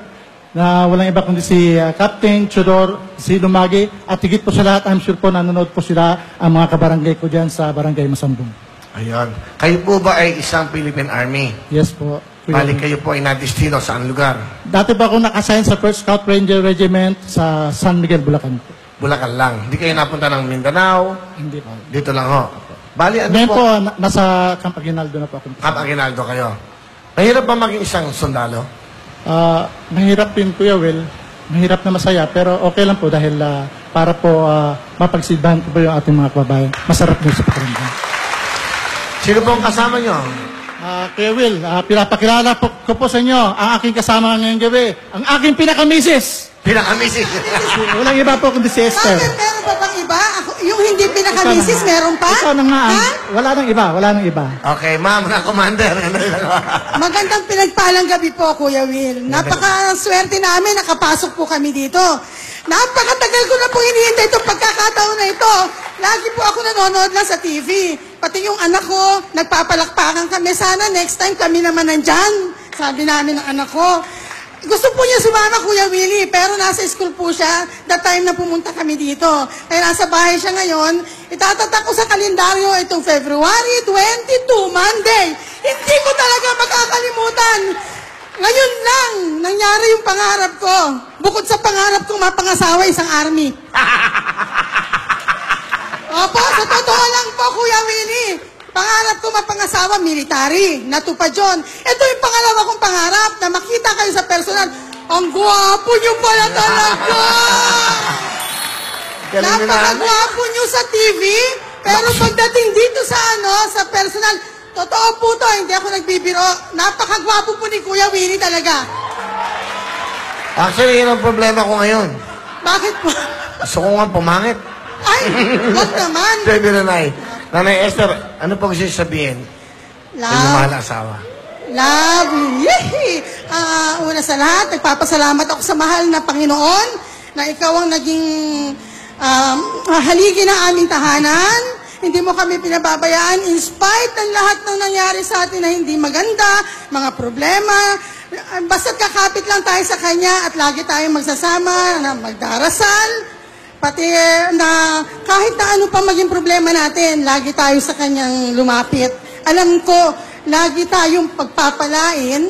na walang iba kundi si Captain Chodor si Lumagi. At higit po sa lahat, I'm sure po nanonood po sila ang mga kabarangay ko dyan sa Barangay Masambong. Ayun. Kayo po ba ay isang Philippine Army? Yes po. Balik kayo po ay nadistino saan lugar? Dati pa ako nakasign sa 1st Scout Ranger Regiment sa San Miguel, Bulacan po. Bulacan lang. Hindi kayo napunta ng Mindanao? Hindi po. Dito lang ho. Bali, ano Ngayon po? po, nasa Camp Aguinaldo na po ako. Camp Aguinaldo kayo. Mahirap ba maging isang sundalo? Mahirap din, Kuya Will. Mahirap na masaya, pero okay lang po dahil para po mapagsilbahan ko po yung ating mga kababayan. Masarap din sa pakiramdam. Sino po ang kasama nyo? Kuya Will, pinapakilala ko po sa inyo ang aking kasama ngayong gabi. Ang aking pinakamisis. Pinakamisis? Walang iba po kundi si Esther. Bakit meron pa bang iba? Yung hindi pinakamisis, meron pa? Ikaw na nga. Wala nang iba. Okay, ma'am, na commander. Magandang pinagpalang gabi po, Kuya Will. Napaka-swerte namin, nakapasok po kami dito. Napakatagal ko na po hinihintay itong pagkakataon na ito. Lagi po ako nanonood lang sa TV. Pati yung anak ko, nagpapalakpakan kami. Sana next time kami naman nandyan. Sabi namin ng anak ko. Gusto po niya sumama, Kuya Willie, pero nasa school po siya that time na pumunta kami dito. Kaya nasa bahay siya ngayon. Itatatak ko sa kalendaryo itong February 22, Monday. Hindi ko talaga makakalimutan. Ngayon lang, nangyari yung pangarap ko. Bukod sa pangarap kong mapangasawa isang army. Opo, sa totoo lang po, Kuya Willie. Pangarap ko mapangasawa, military. Natupad yun. Ito yung pangalawa kong pangarap na makita kayo sa personal. Ang gwapo nyo pala talaga! Napakagwapo nyo sa TV. Pero pagdating dito sa personal, totoo po to, hindi ako nagbibiro. Napakagwapo po ni Kuya Willie talaga. Actually, yun ang problema ko ngayon. Bakit po? Gusto ko nga pumangit. Ay, wag naman. Pwede na, Nay. Nanay Esther, ano pa gusto sabihin? Love. Yung mahal asawa. Love. Yee! Una sa lahat, nagpapasalamat ako sa mahal na Panginoon na ikaw ang naging haligi ng aming tahanan. Hindi mo kami pinababayaan in spite ng lahat ng nangyari sa atin na hindi maganda, mga problema. Basta't kakapit lang tayo sa Kanya at lagi tayong magsasama, na magdarasal. Pati na kahit na ano pa maging problema natin, lagi tayo sa Kanyang lumapit. Alam ko, lagi tayong pagpapalain.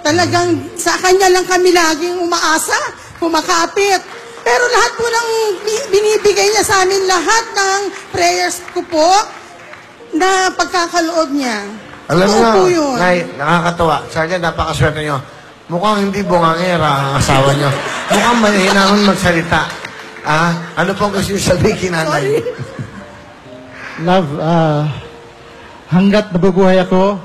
Talagang sa Kanya lang kami laging umaasa, kumakapit. Pero lahat po ng binibigay niya sa amin, lahat ng prayers ko po, na pagkakaloob niya. Alam mo po yun. Nay, nakakatawa. Sergeant, napakaswerte nyo. Mukhang hindi bungangera ang asawa nyo. Mukhang mahinahon magsalita. Ano pong gusto nyo sabihin kinanay? Love, hanggat nabubuhay ako,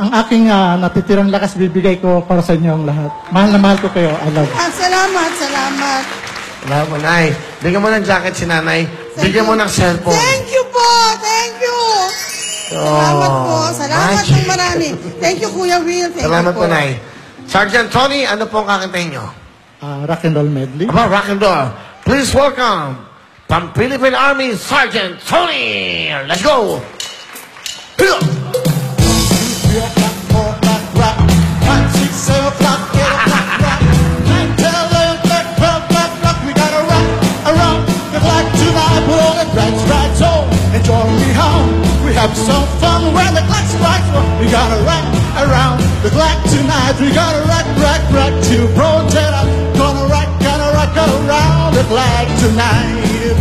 ang aking natitirang lakas bibigay ko para sa inyo ang lahat. Mahal na mahal ko kayo. I love you. Salamat. Alam mo, Nay. Bigyan mo ng jacket si nanay. Bigyan mo ng cellphone. Thank you po. Thank you. Salamat po. Salamat ng marami. Thank you, Kuya Will. Thank Salamat you po. po, Nay. Sergeant Tony, ano po ang kakantahin nyo? Rock and roll medley. About rock and roll. Please welcome from Philippine Army, Sergeant Tony. Let's go. Here we go. 3 o'clock, 4 o'clock, rock. 5, 6, 7 o'clock, 8 o'clock, rock. 9, 10, 11, 12 o'clock, rock. We gotta rock around the clock tonight. Put all the brights right, so enjoy me home. We have some fun when the clock strikes. We gotta rock around the clock tonight. We gotta rock to protect us. Gonna rock around the clock tonight.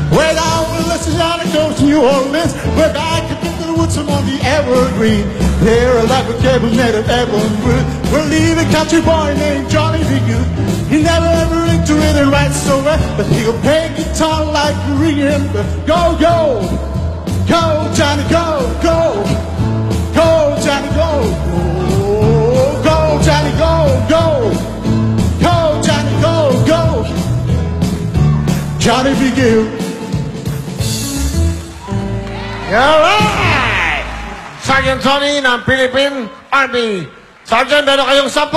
Way down with Louisiana goes to New Orleans. We're back to the woods among the evergreen. There like a cable made of ebon wood. We're leaving country boy named Johnny B. Good. He never ever learned to read and write so well, but he'll play guitar like ringing. Go, go, go, Johnny, go, go, go, Johnny, go, go. Johnny Bigil. Alright! Sergeant Tony ng Philippine Army. Sergeant, meron kayong 10,000!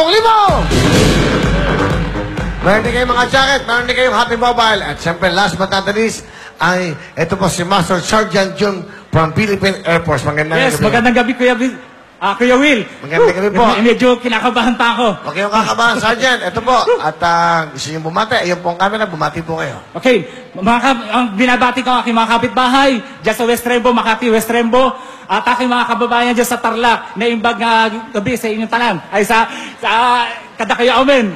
Meron din kayong mga jacket, meron din kayong Happy Mobile. At siyempre, last but not the least, ay ito po si Master Sergeant Jun from Philippine Air Force. Magandang Yes, gabi. magandang gabi, Kuya Will. Magandang gabi po. Medyo kinakabahan pa ako. Huwag kayong kakabahan, Sergeant. Ito po. At gusto nyo bumati. Ayun po ang camera. Bumati po kayo. Okay, ang binabati ko ang aking mga kapitbahay dyan sa West Rembo, Makati, West Rembo, at aking mga kababayan dyan sa Tarlac, na imbag nga gabi sa inyong tanan, ay sa Kadakayo Amen.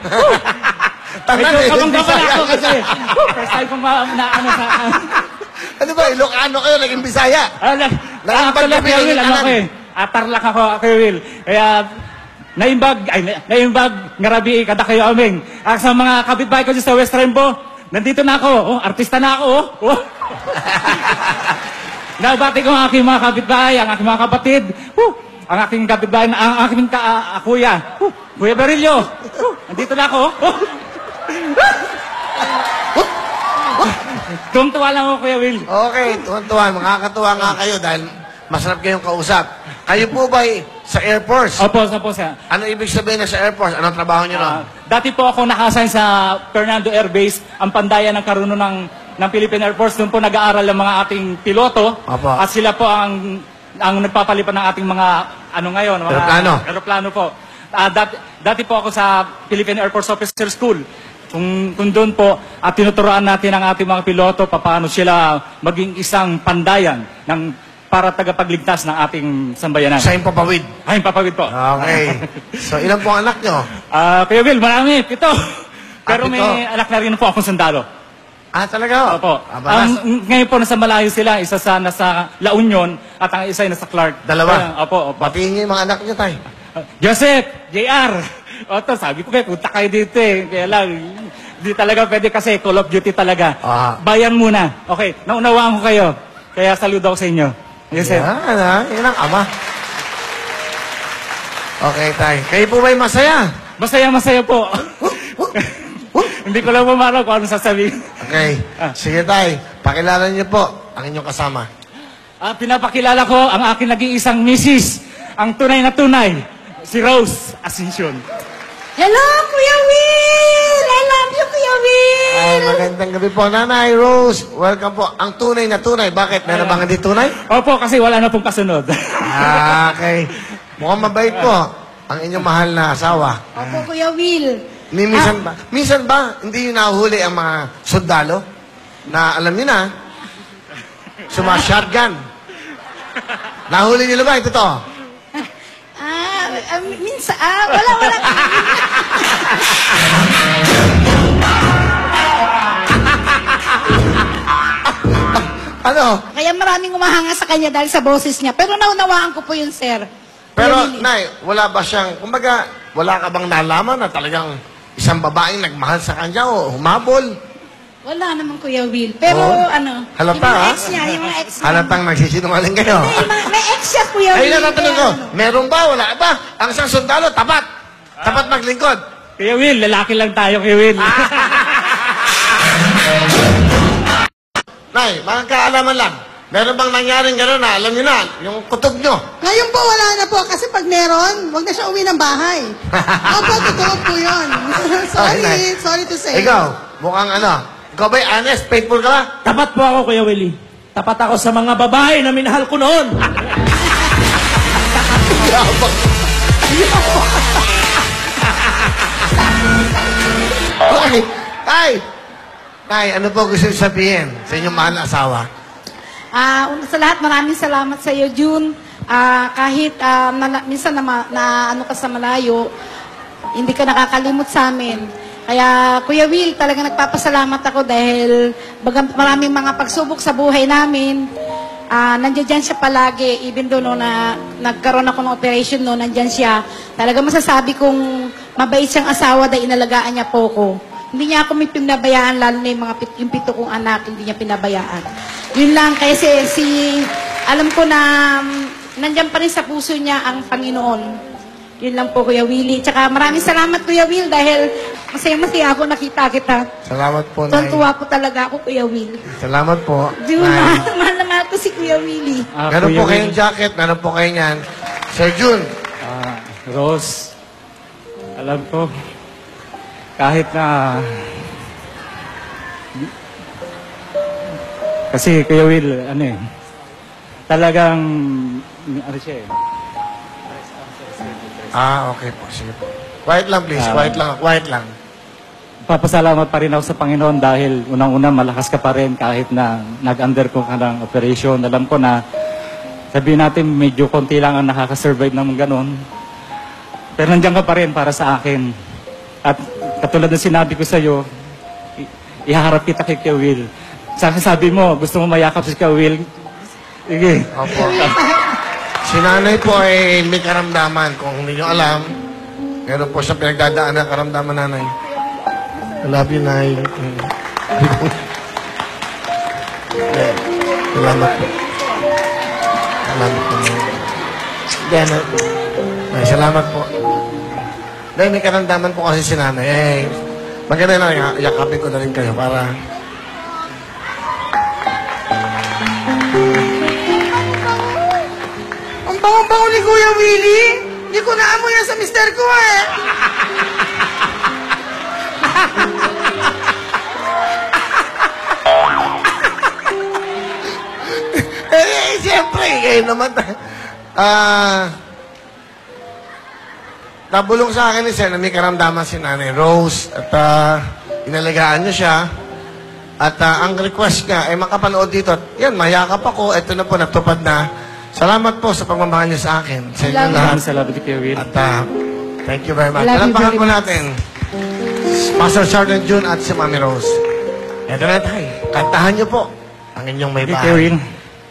Medyo kabang-gaban ako kasi first time kong ano sa... Ano ba? Ilocano kayo, naging Bisaya. Actually, Kuya Will, ano ko eh. Tarlac ako, Kuya Will. Kaya, naimbag ngarabi kada kayo aming. Sa mga kapitbahay ko dyan sa West Rembo, nandito na ako. Oh, artista na ako. Oh. Nabati ko ang aking mga kapitbahay, ang aking mga kapatid. Ang aking kapitbahay, ang aking kuya. Kuya Berillo. Nandito na ako. Tuwang-tuwa lang ako, Kuya Will. Okay, tuwan-tuwa. Makakatuwa nga kayo dahil masarap kayong kausap. Kayo po ba sa Air Force? Opo, sir. Ano ibig sabihin na sa Air Force? Anong trabaho nyo ron? Dati po ako naka-assign sa Fernando Air Base, ang pandayan ng karuno ng Philippine Air Force. Doon po nag-aaral ang mga ating piloto. Opo. At sila po ang nagpapalipan ng ating mga, ngayon? Mga Aeroplano. Aeroplano po. Dati po ako sa Philippine Air Force Officer School. Kung doon po, at tinuturoan natin ang ating mga piloto, paano sila maging isang pandayan para tagapagligtas ng ating sambayanan. Sa Himpapawid? Himpapawid po. Okay. So, ilan po ang anak nyo? Kuya Will, marami. 7. Pero 7. may anak na rin po akong sundalo. Talaga? Opo. Ngayon po nasa malayo sila. Isa nasa La Union at ang isa ay nasa Clark. Dalawa? Opo. Batiin nyo yung mga anak nyo, tay. Joseph, JR. Sabi ko kayo, punta kayo dito eh. Kaya lang, di talaga pwede kasi Call of Duty talaga. Bayan muna. Okay, naunawaan ko kayo. Kaya saludo ako sa inyo. Yes, sir. Yan ang ama. Okay, tay. Kayo po ba'y masaya? Masaya po. Hindi ko lang pumarap kung ano sasabihin. Okay. Sige, tay. Pakilala niyo po ang inyong kasama. Pinapakilala ko ang aking nag-iisang misis. Ang tunay na tunay. Si Rose Ascension. Hello, Kuya Will! I love you, Kuya Will! Ay, magandang gabi po, Nanay Rose. Welcome po. Ang tunay na tunay. Bakit? Meron bang hindi tunay? Opo, kasi wala na pong kasunod. Okay. Mukhang mabait po ang inyong mahal na asawa. Opo, Kuya Will. Minsan ba hindi yung nahuhuli ang mga sundalo? Na alam niyo na, suma-shotgun. Nahuli niyo ba? Ito to. Minsan, wala. Ano? Kaya maraming umahanga sa kanya dahil sa boses niya. Pero naunawaan ko po yun, sir. Pero, Nay, wala ba siyang, kumbaga, wala ka bang nalaman na talagang isang babaeng nagmahal sa kanya o humabol? Wala naman, Kuya Will. Pero, Halata, yung mga ha? ex niya, Halatang nagsisinungaling kayo. May ex siya, Kuya Will. Ayun na natanong ko, meron ba, wala ba? Ang isang sundalo, tapat. Tapat maglingkod. Kuya Will, lalaki lang tayo, Kuya Will. Nay, mga kaalaman lang. Meron bang nangyaring gano'n na, alam niyo na, yung kutob nyo? Ngayon po, wala na po. Kasi pag meron, wag na siya uwi ng bahay. Opo, totoo po yun. Sorry to say. Ikaw, mukhang ikaw ba'y honest, faithful ka ba? Tapat po ako, Kuya Willie. Tapat ako sa mga babae na minahal ko noon. Okay. Tay, ano po gusto sabihin sa inyong mahal na asawa? Una sa lahat, maraming salamat sa iyo, June. Kahit minsan na ano ka sa malayo, hindi ka nakakalimot sa amin. Kaya, Kuya Will, talaga nagpapasalamat ako dahil maraming mga pagsubok sa buhay namin. Nandiyan siya palagi, even though na nagkaroon ako ng operation nandiyan siya. Talaga masasabi kong mabait siyang asawa dahil inalagaan niya po ko. Hindi niya ako may pinabayaan, lalo na yung 7 kong anak, hindi niya pinabayaan. Yun lang, kasi alam ko na nandiyan pa rin sa puso niya ang Panginoon. Yun lang po, Kuya Willie. Tsaka maraming salamat, Kuya Will, dahil Masaya-masaya ako nakita kita. Salamat po, Nay. Tuwa po talaga ako, Kuya Will. Salamat po, Di ba, Nay. mahal na mahal ko si Kuya Willie. Meron po kayong jacket, meron po kayo niyan. Sir Jun. Rose, alam ko, kahit na... Kasi Kuya Will, talagang... Ano siya eh? Okay po, sige po. Quiet lang, please. Quiet lang. Papasalamat pa rin ako sa Panginoon dahil unang-una malakas ka pa rin kahit na nag-undergo ka ng operation. Alam ko na sabihin natin medyo konti lang ang nakakasurvive ng ganon. Pero nandiyan ka pa rin para sa akin. At katulad ng sinabi ko sa iyo, ihaharap kita kay Kuya Will. Sabi mo, gusto mo mayakap si Kuya Will. Sige. Opo. Si nanay po ay may karamdaman. Kung hindi nyo alam, meron po siya pinagdadaan na karamdaman, nanay. I love you, Nay. Salamat po. Salamat po, Nay. Nay, salamat po. Nay, may karamdaman po kasi si nanay. Maganda na, yakapin ko na rin kayo para... Ang bango-bango ni Kuya Willie. Hindi ko naamoy yan sa mister ko eh. Siyempre, kayo naman. Nabulong sa akin ni Sen na may karamdaman si Nanay Rose at inalagaan niya siya. At ang request niya ay makapanood dito. Yan, mayakap ako. Ito na po, natupad na. Salamat po sa pagmamahal niyo sa akin. Sa inyo lahat. Salamat, Kuya Will. At thank you very much. Talampakan po natin. Pastor Sergeant June at si Mami Rose. Ito na tayo. Kantahan niyo po ang inyong may bahay. Kuya Will.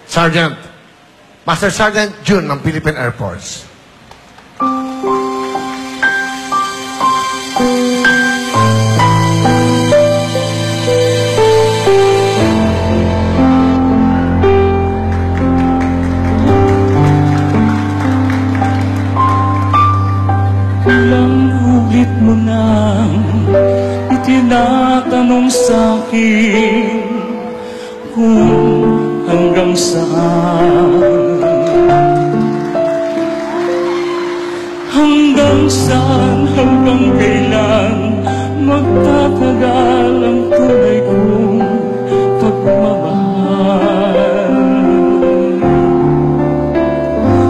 Sergeant. Master Sergeant June ng Philippine Air Force. Ilang ulit mo nang itinatanong sa'kin kung hanggang saan, hanggang kailan magtatagal ang tunay kong pagmamahal,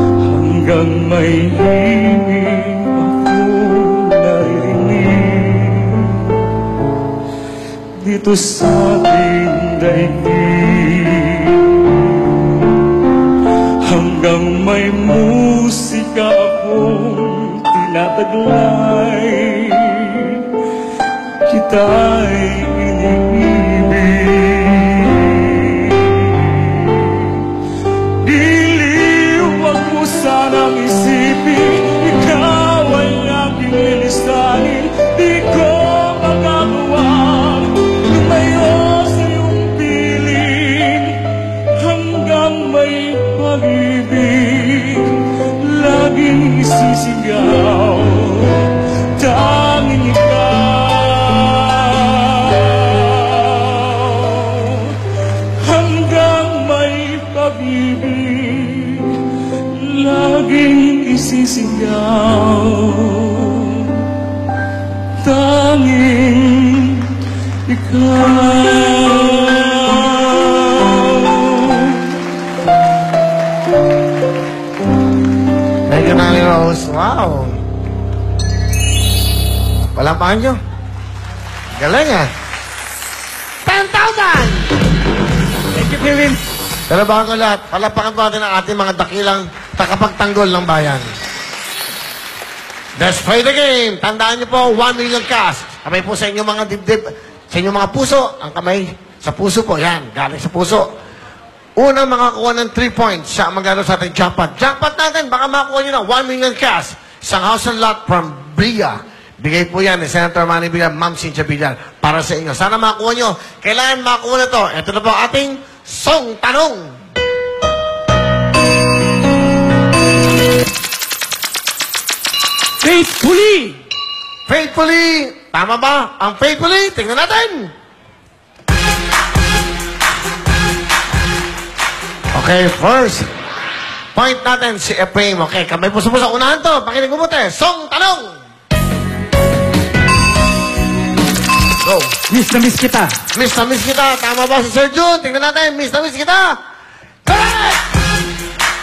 hanggang may himig akong naririnig dito sa ating daigdig, hanggang may musika akong tinataglay, kita'y iniibig. Diliw, wag mo sanang isipin, ikaw ay aking lilisanin. Di ko magagawang lumayo sa iyong piling, hanggang may pag-ibig laging isisigaw, tanging ikaw, hanggang may pag-ibig laging isisigaw, tanging ikaw. Thank you, Nanay Rose. Wow. Palampakan nyo. Galing ah. 10,000! Thank you, Kevin. Pero bago lahat, palapakan po natin ang ating mga dakilang takapagtanggol ng bayan. Let's play the game. Tandaan nyo po, 1 million cash. Kamay po sa inyong mga dibdib, sa inyong mga puso. Ang kamay sa puso po, yan, galing sa puso. Unang makakuha ng 3 points, siya ang magano sa ating jackpot. Jackpot natin, baka makakuha nyo ng 1 million cash. Isang house and lot from Bria. Bigay po yan ni Senator Manny Villar, Ma'am Cynthia Villar, para sa inyo. Sana makakuha nyo. Kailangan makakuha na to. Ito na po ating Song Tanong. Faithfully! Faithfully! Tama ba ang faithfully? Tingnan natin. Okay, first point natin si Efraim. Okay, kamay po sa unahan to. Pakinig mo buti. Song tanong. Go. Miss na miss kita. Miss na miss kita. Tama ba si Sir Jun? Tingnan natin. Miss na miss kita. Correct!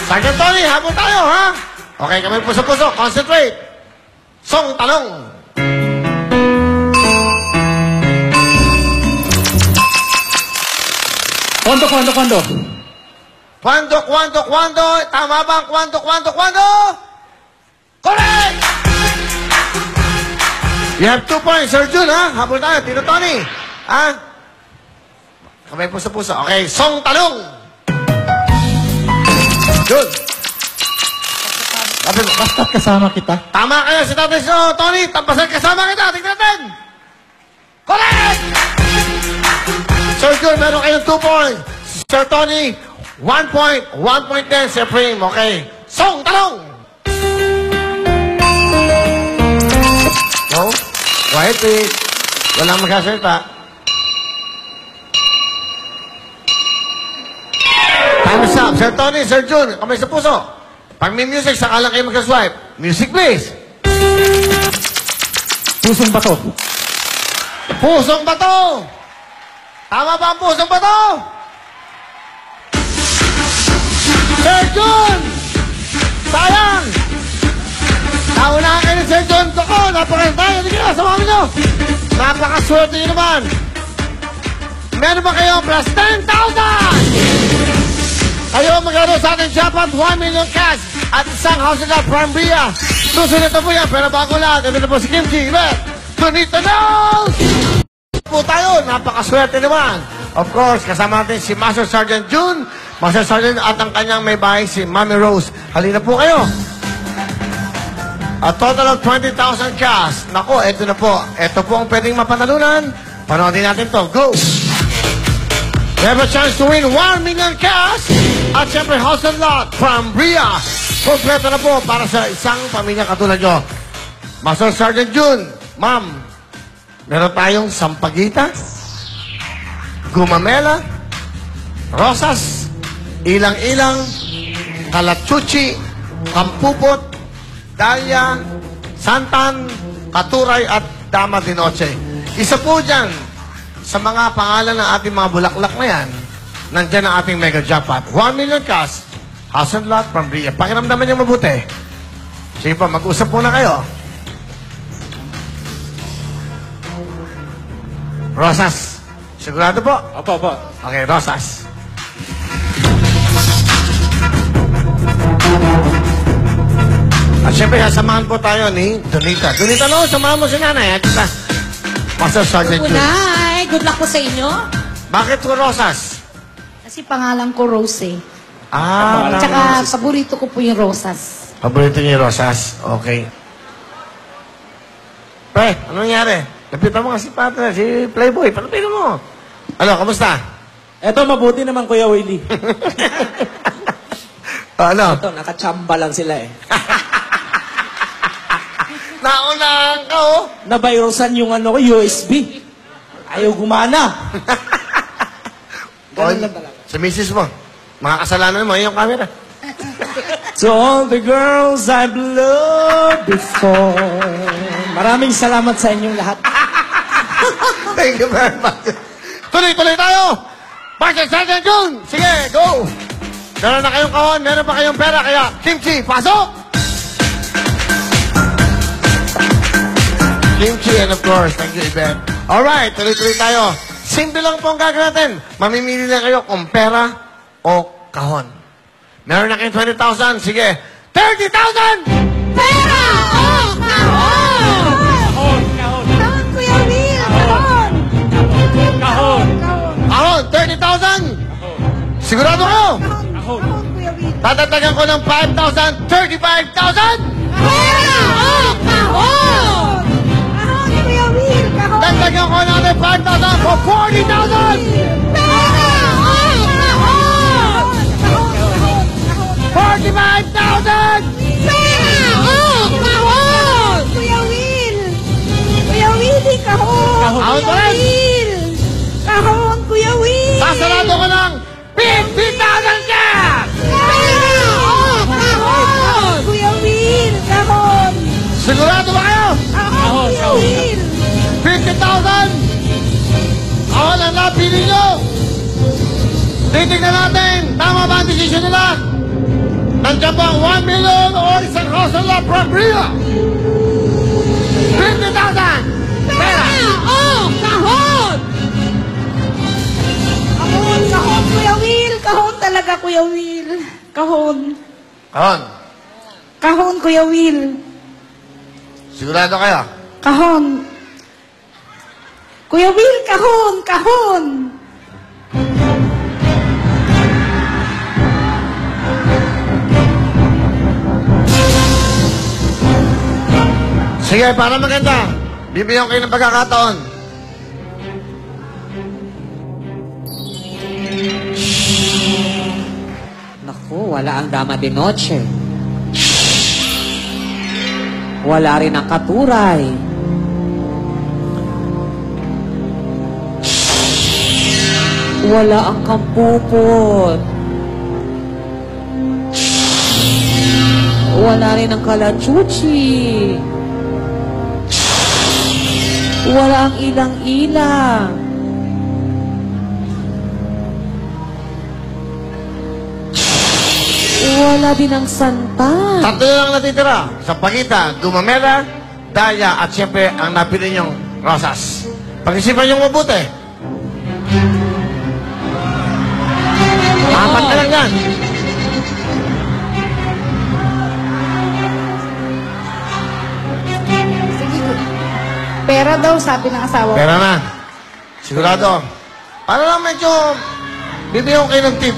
Sergeant Tony, habol tayo, ha? Okay, kamay po sa puso. Concentrate. Song tanong. Kwando. Kwando. Tama ba ang kwando? Correct! You have 2 points, Sir Jun, ha? Habol tayo, Tito Tony. Ha? Kamay po sa puso. Okay, song tanong. Jun. Basta't kasama kita. Tama kaya si Tatay Tony. Tampasan kasama kita. Tignan natin. Correct! Sir Jun, meron kayong 2 points. Sir Tony, 1 point. 1 point din, Sir Prim. Okay. Song tanong. No? Quiet, please. Walang magsasalita. Time is up. Sir Tony, Sir Jun, kamay sa puso. Pag may music, saka lang kayo mag-swipe. Music, please. Pusong bato. Pusong bato. Tama ba ang pusong bato? Sir Jun! Sayang! Naunahan kayo ni Sir Jun. Ako, napakantay. Hindi ka, sa mami nyo. Napakaswerte nyo naman. Meron ba kayo plus 10,000? Kayo magkano sa ating jackpot, 1 million cash at isang house na Prambria. Susunod na po yan, pero bago lahat, ito na po si Kimchi. Tunito Knows! Po tayo, napakaswerte naman. Of course, kasama natin si Master Sergeant Jun, Master Sergeant at ang kanyang may bahay, si Mami Rose. Halina po kayo. A total of 20,000 cash. Nako, ito na po. Ito po ang pwedeng mapanalunan. Panoodin natin to. Go! We have a chance to win 1 million cash at syempre house and lot from Bria. Kompleto na po para sa isang pamilya katulad nyo. Master Sergeant Jun, ma'am, meron tayong sampagita, gumamela, rosas, ilang-ilang, kalachuchi, kampupot, dahlia, santan, katuray at dama de noche. Isa po dyan sa mga pangalan ng ating mga bulaklak na yan, nandyan ang ating mega jackpot. 1 million cash, house and lot from Bria. Pakiramdaman niyo mabuti. Sige pa, mag-usap muna kayo. Rosas. Sigurado po? Opo. Okay, rosas. At syempre, sasamahan po tayo ni Donita. Donita, no? Samahan mo si nanay. At kita, Master Sergeant Jun. Unay, good luck po sa inyo. Bakit po rosas? Kasi pangalan ko Rose eh. Ah, Tsaka paborito ko po yung rosas. paborito niyo yung rosas. Okay. Pre, anong nangyari? Lapitan mo kasi partner, si Playboy. Palapin mo. Ano, kamusta? Eto, mabuti naman, Kuya Willie. Ano? Ito, nakachamba lang sila eh. Naunahan ka, oh. Nabayrosan yung ano ko, USB. Ayaw gumana. Ganun lang talaga. Sa misis mo, mga kasalanan mo, yung camera. To all the girls I've loved before. Maraming salamat sa inyong lahat. Thank you very much. Tuloy-tuloy tayo. Master Sergeant Jun, sige, go. Meron na kayong kahon, meron pa kayong pera, kaya Kimchi, pasok! Kimchi, and of course, thank you, Iben. Alright, tuloy-tuloy tayo. Simple lang po ang gagawin natin. Mamimili lang kayo kung pera o kahon. Meron na kayong 20,000, sige. 30,000! Pera o kahon! Kahon, Kuya Will! Kahon! Kahon, 30,000! Sigurado kayo? Kahon, Kuya Will! Tatatagan ko ng 5,000, 35,000! Pera o kahon! Kahon, Kuya Will! Kahon! Tatatagan ko ng 5,000 for 40,000! Pera o kahon! 45,000! Pera o kahon! Kuya Will! Kuya Willie, Sigurado ko ng 50,000 cash! Kahon! Kuya Will, kahon! Sigurado ba kayo? Kahon, Kuya Will! 50,000! Ako lang napili nyo! Titignan natin, tama ba ang desisyon nila? Nandiyan ba ang 1 million o isang House La Propria? 50,000! Pera! Kahon! Kahon, kahon, Kuya Will! Kahon talaga, Kuya Will! Kahon. Kahon. Kahon, Kuya Will. Sigurado kayo? Kahon. Kuya Will, kahon, kahon. Sige, para maganda. Bibigyan kayo ng pagkakataon. Naku, wala ang Dama de Noche. Wala rin ang Katuray. Wala ang Kampupot. Wala rin ang Kalachuchi. Wala ang Ilang-ilang. Wala din ang Santa. Tatlo lang natitira. Sa Pagita, Dumamela, Daya, at siyempre ang napili niyong Rosas. Pag-isipan niyong mabuti. Apat na lang yan. Pera daw, sabi ng asawa ko. Pera na. Sigurado. Para lang medyo bibigyan kayo ng tip.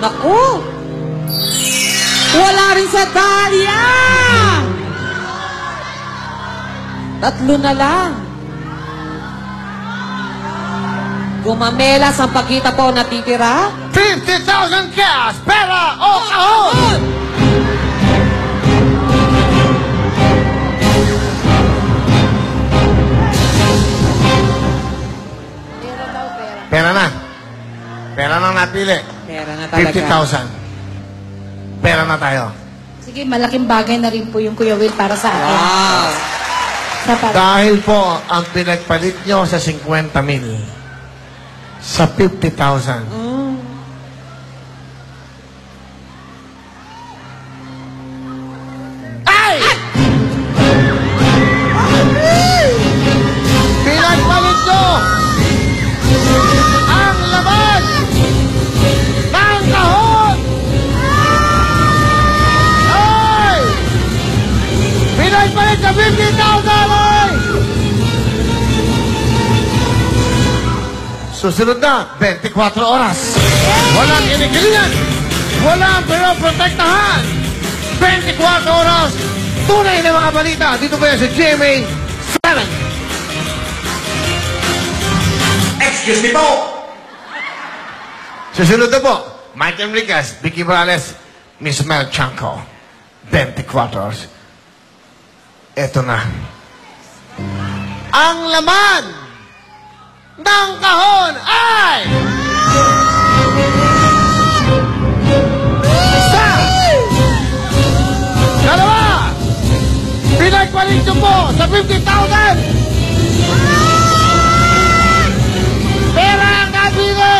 Naku! Wala rin sa Dahlia! Tatlo na lang. Gumamela, Sampaguita po natitira. 50,000 cash! Pera o kahon! Pera na. Pera na napili. Pera na talaga. 50,000. Pera na tayo. Sige, malaking bagay na rin po yung Kuya Will para sa akin. Wow! Dahil po ang pinagpalit nyo sa 50,000 sa 50,000. Ay! Pinagpalit nyo ang laman ng kahon! Ay! Pinagpalit sa 50,000! Ay! Susunod na, 24 oras. Walang kinikilingan. Walang pinoprotektahan. 24 oras. Tunay na mga balita. Dito ba yan sa GMA 7? Excuse me po. Susunod na po, Mike Enriquez, Vicky Morales, Miss Mel Chanco. 24 oras. Eto na. Ang laman ng kahon ay isa, dalawa, pinagpalit nyo po sa 50,000. Pera ang nabili.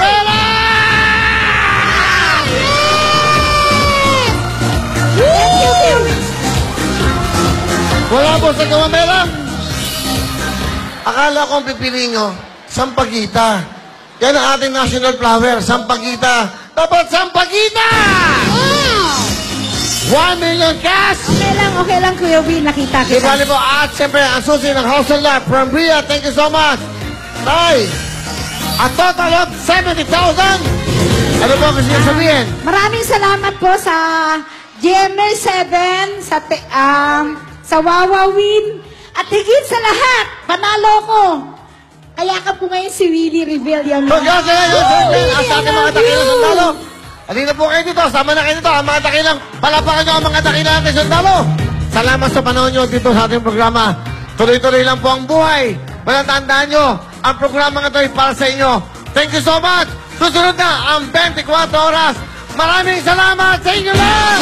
Pera! Wala po sa Gawamela. Akala kong pipiliin nyo, Sampaguita. Yan ang ating national flower, Sampaguita. Dapat Sampaguita! 1 million cash! Okay lang, Kuya Will, nakita kita. Ibali po, at siyempre, ang susi ng House of Love from Bria. Thank you so much. Tay, a total of 70,000. Ano po kasi sabihin? Maraming salamat po sa GMA 7, sa Wawawin, at higit sa lahat, panalo ko. Kaya ka po ngayon si Willie Rebellion. Congratulations! Ang sa ating mga dakilang sundalo. Halina po kayo dito. Sama na kayo dito. Ang mga dakilang, palapakan nyo ang mga dakilang natin sundalo. Salamat sa panahon nyo dito sa ating programa. Tuloy-tuloy lang po ang buhay. Malatandaan nyo, ang programa nga ito ay para sa inyo. Thank you so much. Susunod na ang 24 oras. Maraming salamat sa inyo lahat!